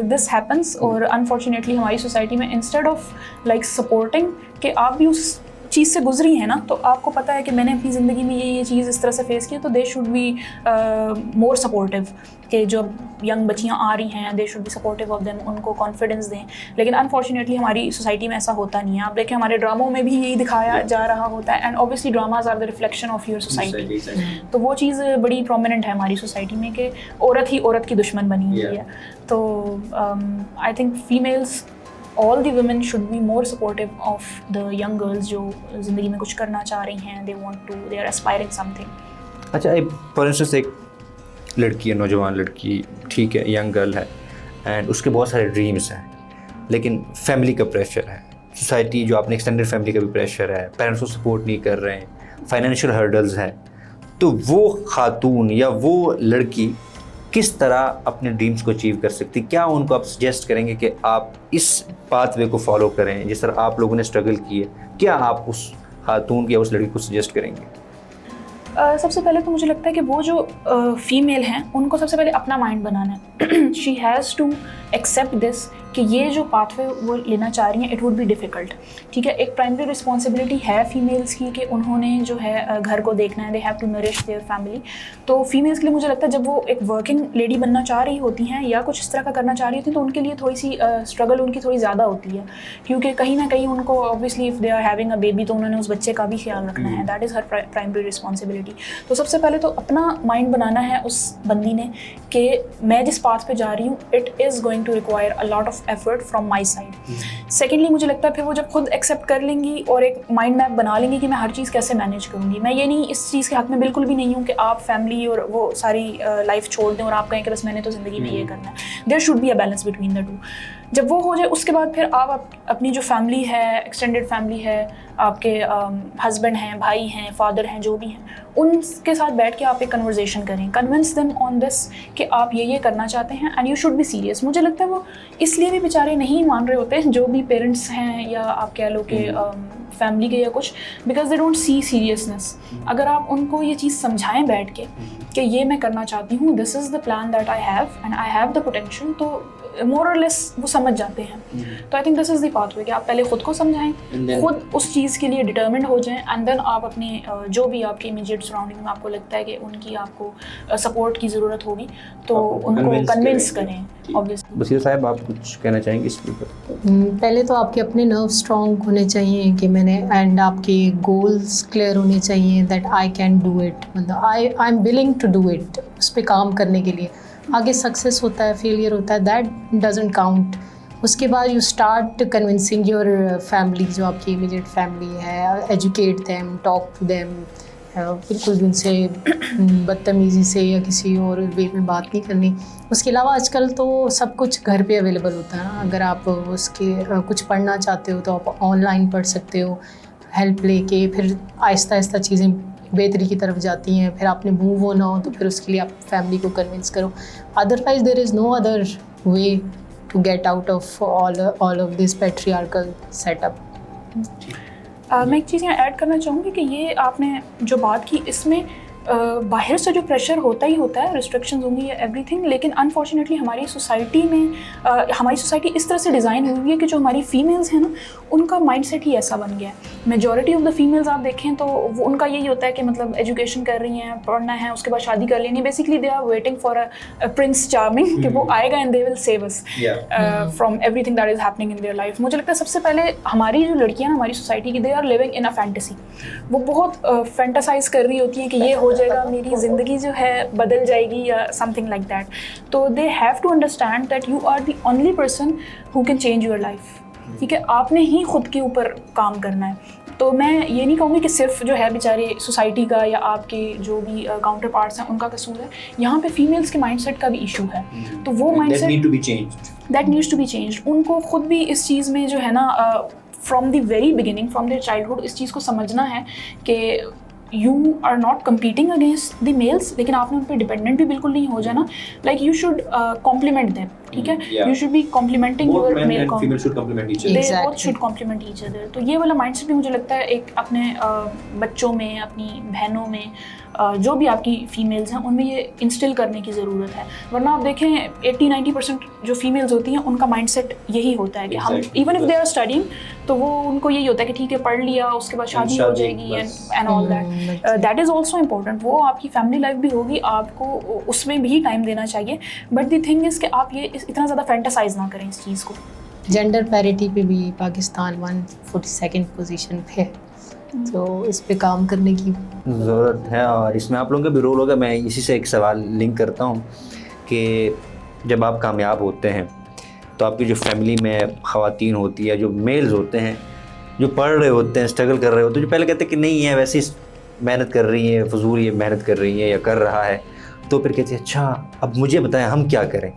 दिस हैपन्स, और अनफॉर्चुनेटली हमारी सोसाइटी में इंस्टेड ऑफ लाइक सपोर्टिंग कि आप भी उस चीज़ से गुजरी है ना, तो आपको पता है कि मैंने अपनी ज़िंदगी में ये चीज़ इस तरह से फेस की, तो दे शुड बी मोर सपोर्टिव, कि जो यंग बच्चियाँ आ रही हैं they should be supportive of them, उनको कॉन्फिडेंस दें। लेकिन अनफॉर्चुनेटली हमारी सोसाइटी में ऐसा होता नहीं है। आप देखें हमारे ड्रामों में भी यही दिखाया जा रहा होता है, and obviously dramas are the reflection of your society. तो वो चीज़ बड़ी प्रोमिनेंट है हमारी सोसाइटी में कि औरत ही औरत की दुश्मन बनी हुई है। तो I think females all the women should be more supportive of the young girls जो ज़िंदगी में कुछ करना चाह रही हैं, they are aspiring something. अच्छा, फॉर इंस्टेंस एक लड़की है, नौजवान लड़की, ठीक है, यंग गर्ल है, एंड उसके बहुत सारे ड्रीम्स हैं, लेकिन फैमिली का प्रेशर है, सोसाइटी जो आपने एक्सटेंडेड फैमिली का भी प्रेशर है, पेरेंट्स को सपोर्ट नहीं कर रहे हैं, फाइनेंशियल हर्डल्स हैं, तो वो खातून या वो लड़की किस तरह अपने ड्रीम्स को अचीव कर सकती? क्या उनको आप सजेस्ट करेंगे कि आप इस पाथवे को फॉलो करें जिस तरह आप लोगों ने स्ट्रगल की है? क्या आप उस खातून की या उस लड़की को सजेस्ट करेंगे? सबसे पहले तो मुझे लगता है कि वो जो फीमेल हैं उनको सबसे पहले अपना माइंड बनाना है. She has to accept this कि ये जो पाथवे वो लेना चाह रही हैं, इट वुड बी डिफ़िकल्ट. ठीक है, एक प्राइमरी रिस्पॉन्सिबिलिटी है फीमेल्स की कि उन्होंने जो है घर को देखना है, they have to nourish their family. तो फीमेल्स के लिए मुझे लगता है जब वो एक वर्किंग लेडी बनना चाह रही होती हैं या कुछ इस तरह का करना चाह रही होती हैं, तो उनके लिए थोड़ी सी स्ट्रगल उनकी थोड़ी ज़्यादा होती है, क्योंकि कहीं ना कहीं उनको obviously if they are having a baby तो उन्होंने उस बच्चे का भी ख्याल रखना है. That is her primary responsibility. तो सबसे पहले तो अपना माइंड बनाना है उस बंदी ने कि मैं जिस पाथ पे जा रही हूँ, it is going to require a lot of effort from my side. Secondly मुझे लगता है फिर वो जब खुद एक्सेप्ट कर लेंगी और एक माइंड मैप बना लेंगी कि मैं हर चीज़ कैसे मैनेज करूँगी. मैं ये नहीं, इस चीज़ के हक़ में बिल्कुल भी नहीं हूँ कि आप फैमिली और वो सारी लाइफ छोड़ दें और आप कहें कि बस मैंने तो ज़िंदगी में ये करना है. There should be a balance between the two. जब वो हो जाए उसके बाद फिर आप अपनी जो फैमिली है, एक्सटेंडेड फैमिली है, आपके हस्बैंड हैं, भाई हैं, फादर हैं, जो भी हैं, उनके साथ बैठ के आप एक कन्वर्सेशन करें, कन्विंस देम ऑन दिस कि आप ये करना चाहते हैं and you should be serious. मुझे लगता है वो इसलिए भी बेचारे नहीं मान रहे होते जो भी पेरेंट्स हैं या आप कह लो कि फैमिली के या कुछ, because they don't see seriousness. अगर आप उनको ये चीज़ समझाएं बैठ के कि ये मैं करना चाहती हूँ, this is the plan that I have and I have the potential, तो मोर और लेस वो समझ जाते हैं. तो आई think this is the pathway कि आप पहले खुद को समझाएं, खुद उस चीज़ के लिए डिटर्मिन्ड हो जाएं, एंड देन आप अपने जो भी आपके इमीडिएट सराउंडिंग में आपको लगता है कि उनकी आपको सपोर्ट की ज़रूरत होगी तो उनको कन्विंस करें. ऑब्वियसली. बसीर साहब, आप कुछ कहना चाहेंगे इस ऊपर? पहले तो आपके अपने नर्व स्ट्रॉन्ग होने चाहिए कि मैंने, एंड आपके गोल्स क्लियर होने चाहिए that I can do it, मतलब I am willing to do it. उस पर काम करने के लिए आगे सक्सेस होता है, फेलियर होता है, दैट डजंट काउंट. उसके बाद you start convincing your family, जो आपकी इमीडिएट फैमिली है, educate them, talk to them. बिल्कुल भी उनसे बदतमीज़ी से या किसी और वे में बात नहीं करनी. उसके अलावा आजकल तो सब कुछ घर पे अवेलेबल होता है ना. अगर आप उसके कुछ पढ़ना चाहते हो तो आप ऑनलाइन पढ़ सकते हो, हेल्प लेके. फिर आहिस्ता आहिस्ता चीज़ें बेहतरी की तरफ जाती हैं. फिर आपने मूव होना हो तो फिर उसके लिए आप फैमिली को कन्विंस करो. Otherwise there is no other way to get out of all of this patriarchal setup. मैं एक चीज़ यहाँ ऐड करना चाहूँगी कि ये आपने जो बात की, इसमें बाहर से जो प्रेशर होता ही होता है, रिस्ट्रिक्शंस होंगी या एवरीथिंग, लेकिन अनफॉर्चुनेटली हमारी सोसाइटी में हमारी सोसाइटी इस तरह से डिज़ाइन हुई है कि जो हमारी फीमेल्स हैं ना, उनका माइंडसेट ही ऐसा बन गया है. मेजॉरिटी ऑफ द फीमेल्स आप देखें तो वो उनका यही होता है कि मतलब एजुकेशन कर रही हैं, पढ़ना है, उसके बाद शादी कर लेनी है. Basically they are waiting for a prince charming कि वो आएगा and they will save us from everything that is happening in their life. मुझे लगता है सबसे पहले हमारी जो लड़कियाँ हमारी सोसाइटी की, they are living in a fantasy. वो बहुत फैंटासाइज कर रही होती हैं कि ये हो जाएगा, मेरी ज़िंदगी जो है बदल जाएगी या समथिंग लाइक दैट. तो they have to understand that you are the only person who can change your life. ठीक है, आपने ही खुद के ऊपर काम करना है. तो मैं ये नहीं कहूँगी कि सिर्फ जो है बेचारे सोसाइटी का या आपके जो भी काउंटर पार्ट्स हैं उनका कसूर है. यहाँ पे फीमेल्स के माइंडसेट का भी इशू है. तो वो mindset that needs to be changed. उनको खुद भी इस चीज़ में जो है ना, from the very beginning, from their childhood, इस चीज़ को समझना है कि you are not competing against the males, लेकिन आपने उन पर डिपेंडेंट भी बिल्कुल नहीं हो जाना. Like you should compliment them. ठीक है, you should be complimenting your male, female should compliment each other. They both should compliment each other. तो ये वाला माइंडसेट भी मुझे लगता है एक अपने बच्चों में, अपनी बहनों में, जो भी आपकी फीमेल्स हैं उनमें ये इंस्टिल करने की ज़रूरत है. वरना आप देखें 80-90% जो फीमेल्स होती हैं उनका माइंडसेट यही होता है कि हम even if they are studying, तो वो उनको यही होता है कि ठीक है पढ़ लिया, उसके बाद शादी हो जाएगी and all that. That is also important. वो आपकी फैमिली लाइफ भी होगी, आपको उसमें भी टाइम देना चाहिए. बट द थिंग इज़ कि आप ये इतना ज़्यादा फैंटासाइज ना करें इस चीज़ को. जेंडर पैरिटी पे भी पाकिस्तान 142nd पोजीशन पे है, तो इस पे काम करने की ज़रूरत है. और इसमें आप लोगों का भी रोल होगा. मैं इसी से एक सवाल लिंक करता हूँ कि जब आप कामयाब होते हैं तो आपकी जो फैमिली में ख़वातीन होती है, जो मेल्स होते हैं, जो पढ़ रहे होते हैं, स्ट्रगल कर रहे होते हैं, जो पहले कहते हैं कि नहीं है वैसे ही मेहनत कर रही है, फजूल ये मेहनत कर रही है या कर रहा है, तो फिर कहते हैं अच्छा अब मुझे बताएं हम क्या करें।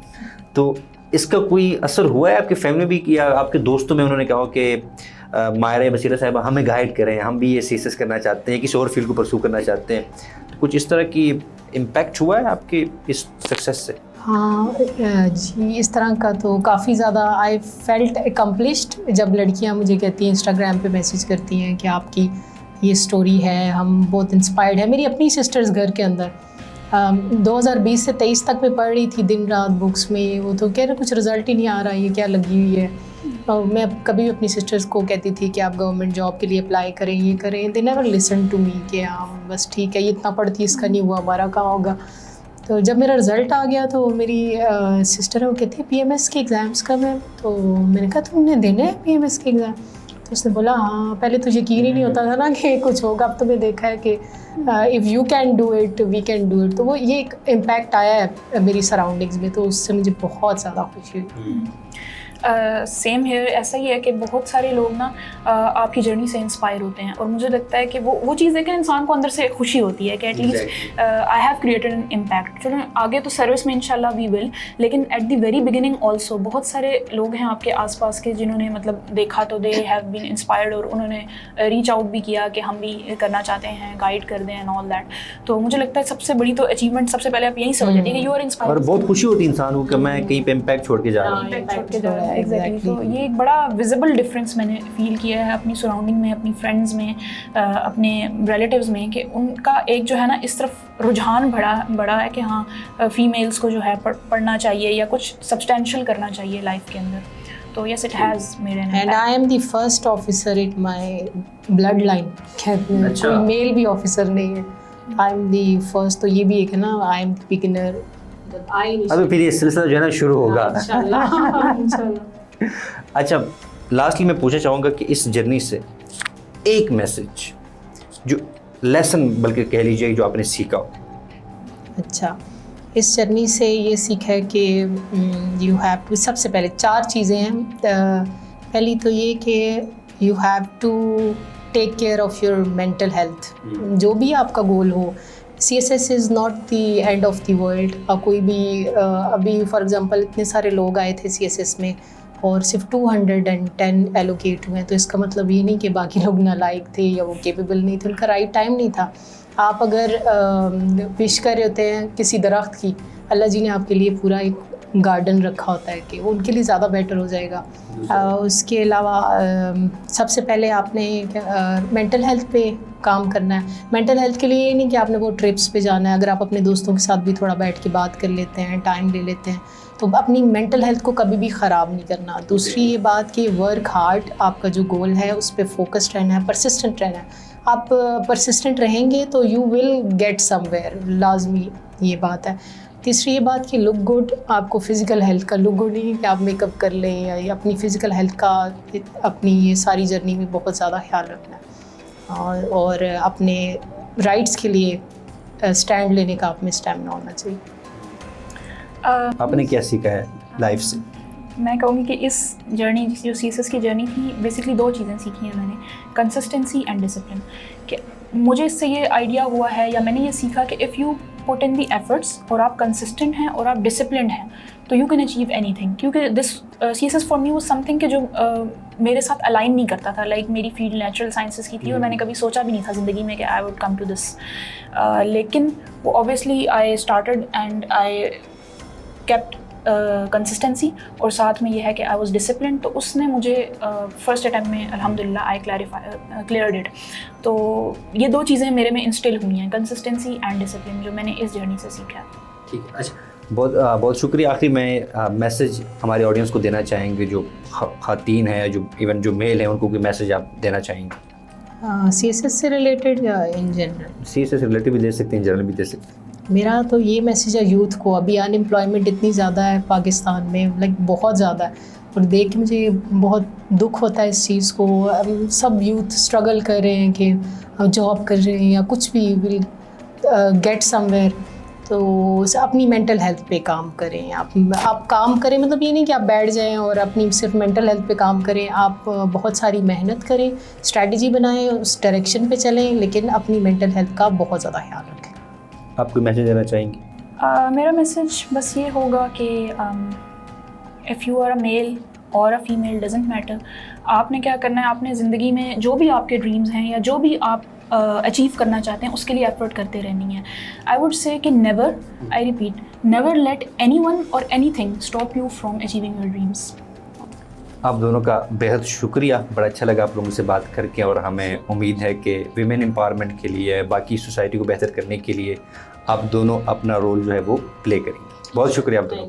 तो इसका कोई असर हुआ है आपकी फैमिली भी कि आपके दोस्तों में उन्होंने कहा कि मायरा बसीरा साहिबा हमें गाइड करें, हम भी ये सीएसएस करना चाहते हैं, किसी और फील्ड को परसू करना चाहते हैं, तो कुछ इस तरह की इम्पैक्ट हुआ है आपके इस सक्सेस से? हाँ जी, इस तरह का तो काफ़ी ज़्यादा आई फेल्ट अकम्पलिश्ड जब लड़कियां मुझे कहती हैं, इंस्टाग्राम पे मैसेज करती हैं कि आपकी ये स्टोरी है, हम बहुत इंस्पायर्ड है। मेरी अपनी सिस्टर्स घर के अंदर 2020 से 23 तक मैं पढ़ रही थी दिन रात बुक्स में, वो तो कह रहे कुछ रिज़ल्ट ही नहीं आ रहा, ये क्या लगी हुई है। और मैं कभी भी अपनी सिस्टर्स को कहती थी कि आप गवर्नमेंट जॉब के लिए अप्लाई करें, ये करें, they never listen to me कि हाँ बस ठीक है, ये इतना पढ़ती इसका नहीं हुआ, हमारा कहाँ होगा। तो जब मेरा रिज़ल्ट आ गया तो मेरी सिस्टर है वो कहती है पीएमएस के एग्ज़ाम्स कब हैं, तो मैंने कहा तुमने देने हैं पीएमएस के एग्ज़ाम? तो उसने बोला हाँ, पहले तो यकीन ही नहीं होता था ना कि कुछ होगा, अब तो मैं देखा है कि if you can do it we can do it. तो वो ये एक इम्पैक्ट आया है मेरी सराउंडिंग्स में, तो उससे मुझे बहुत ज़्यादा खुशी हुई। सेम हेयर, ऐसा ही है कि बहुत सारे लोग ना आपकी जर्नी से इंस्पायर होते हैं, और मुझे लगता है कि वो चीज़ है कि इंसान को अंदर से खुशी होती है कि at least I have created an impact. चलो आगे तो सर्विस में इंशाल्लाह वी विल, लेकिन at the very beginning also बहुत सारे लोग हैं आपके आसपास के जिन्होंने मतलब देखा तो दे हैव बीन इंस्पायर्ड, और उन्होंने रीच आउट भी किया कि हम भी करना चाहते हैं, गाइड कर दें एंड ऑल दैट। तो मुझे लगता है सबसे बड़ी तो अचीवमेंट सबसे पहले आप यही समझ लेते हैं कि यू आर इंस्पायर्ड, और बहुत खुशी होती है इंसान को कि मैं कहीं पे इम्पैक्ट छोड़ के जा रहा हूँ। एग्जैक्टली। तो ये एक बड़ा विजिबल डिफरेंस मैंने फील किया है अपनी सराउंडिंग में, अपनी फ्रेंड्स में, अपने रिलेटिव्स में, कि उनका एक जो है ना इस तरफ रुझान बड़ा है कि हाँ फीमेल्स को जो है पढ़ना चाहिए या कुछ सब्सटेंशियल करना चाहिए लाइफ के अंदर। तो yes it has made an and I am the first officer in my blood line, कहते हैं कोई मेल भी ऑफिसर नहीं है, आई एम द फर्स्ट। तो ये भी एक है ना, आई एम द बिगिनर। अभी फिर ये सिलसिला जो है ना शुरू होगा इंशाल्लाह। अच्छा, लास्टली मैं पूछना चाहूँगा कि इस जर्नी से एक मैसेज, जो लेसन बल्कि कह लीजिए, जो आपने सीखा हो। अच्छा, इस जर्नी से ये सीखा है कि यू हैव टू, सबसे पहले 4 चीज़ें हैं। पहली तो ये कि you have to take care of your mental health. जो भी आपका गोल हो, CSS is not the end of the world. कोई भी अभी फॉर एग्ज़ाम्पल इतने सारे लोग आए थे CSS में और सिर्फ 210 एलोकेट हुए, तो इसका मतलब ये नहीं कि बाकी लोग नालायक थे या वो केपेबल नहीं थे, उनका राइट टाइम नहीं था। आप अगर विश कर रहे होते हैं किसी दरख्त की, अल्लाह जी ने आपके लिए पूरा एक गार्डन रखा होता है कि वो उनके लिए ज़्यादा बेटर हो जाएगा। उसके अलावा सबसे पहले आपने मेंटल हेल्थ पे काम करना है। मेंटल हेल्थ के लिए ये नहीं कि आपने वो ट्रिप्स पे जाना है, अगर आप अपने दोस्तों के साथ भी थोड़ा बैठ के बात कर लेते हैं, टाइम ले लेते हैं, तो अपनी मेंटल हेल्थ को कभी भी ख़राब नहीं करना। दूसरी ये बात कि वर्क हार्ड, आपका जो गोल है उस पर फोकस्ड रहना है, परसिस्टेंट रहना है। आप परसिस्टेंट रहेंगे तो यू विल गेट समवेयर, लाजमी ये बात है। तीसरी ये बात कि लुक गुड, आपको फ़िज़िकल हेल्थ का लुक गुड नहीं कि आप मेकअप कर लें, या अपनी फ़िज़िकल हेल्थ का अपनी ये सारी जर्नी में बहुत ज़्यादा ख्याल रखना है, और अपने राइट्स के लिए स्टैंड लेने का आप में स्टैमिना होना चाहिए। आपने क्या सीखा है लाइफ से? मैं कहूँगी कि इस जर्नी, जो CSS की जर्नी थी, बेसिकली 2 चीज़ें सीखी हैं मैंने, कंसिस्टेंसी एंड डिसिप्लिन। कि मुझे इससे ये आइडिया हुआ है या मैंने ये सीखा कि if you put in the efforts और आप कंसिस्टेंट हैं और आप डिसिप्लिन्ड हैं तो यू कैन अचीव एनीथिंग। क्योंकि दिस CSS फॉर मी वो समथिंग कि जो मेरे साथ अलाइन नहीं करता था। लाइक मेरी फील्ड नेचुरल साइंसेस की थी और मैंने कभी सोचा भी नहीं था ज़िंदगी में कि I would come to this, लेकिन वो obviously I started and I kept consistency, और साथ में ये है कि आई वाज डिसिप्लिन। तो उसने मुझे फर्स्ट अटैम्प्ट में अल्हम्दुलिल्लाह आई क्लियर्ड इट। तो ये 2 चीज़ें मेरे में इंस्टिल हुई हैं, कंसिस्टेंसी एंड डिसिप्लिन, जो मैंने इस जर्नी से सीखा है। ठीक है, अच्छा, बहुत शुक्रिया। आखिरी में मैसेज हमारे ऑडियंस को देना चाहेंगे, जो ख़ातीन है, जो इवन जो मेल है, उनको कोई मैसेज आप देना चाहेंगे? CSS से रिलेटेड या इन जनरल? CSS से रिलेटेड भी दे सकते हैं, जनरल भी दे सकते हैं। मेरा तो ये मैसेज है यूथ को। अभी अनएम्प्लॉयमेंट इतनी ज़्यादा है पाकिस्तान में, लाइक बहुत ज़्यादा है, और देख के मुझे बहुत दुख होता है इस चीज़ को। सब यूथ स्ट्रगल कर रहे हैं कि जॉब कर रहे हैं या कुछ भी, विल गेट समवेयर। तो अपनी मेंटल हेल्थ पे काम करें। आप काम करें मतलब ये नहीं कि आप बैठ जाएं और अपनी सिर्फ मेंटल हेल्थ पे काम करें। आप बहुत सारी मेहनत करें, स्ट्रैटेजी बनाएं, उस डायरेक्शन पे चलें, लेकिन अपनी मेंटल हेल्थ का बहुत ज़्यादा ख्याल रखें। आप कोई मैसेज देना चाहेंगे? मेरा मैसेज बस ये होगा कि if you are a male और अ फीमेल डजेंट मैटर, आपने क्या करना है, आपने ज़िंदगी में जो भी आपके ड्रीम्स हैं या जो भी आप अचीव करना चाहते हैं उसके लिए एफर्ट करते रहनी है। आई वुड से कि never, I repeat, never let anyone और anything stop you from achieving your dreams. आप दोनों का बेहद शुक्रिया, बड़ा अच्छा लगा आप लोगों से बात करके, और हमें उम्मीद है कि विमेन एम्पावरमेंट के लिए, बाकी सोसाइटी को बेहतर करने के लिए आप दोनों अपना रोल जो है वो प्ले करेंगे। बहुत शुक्रिया आप दोनों का।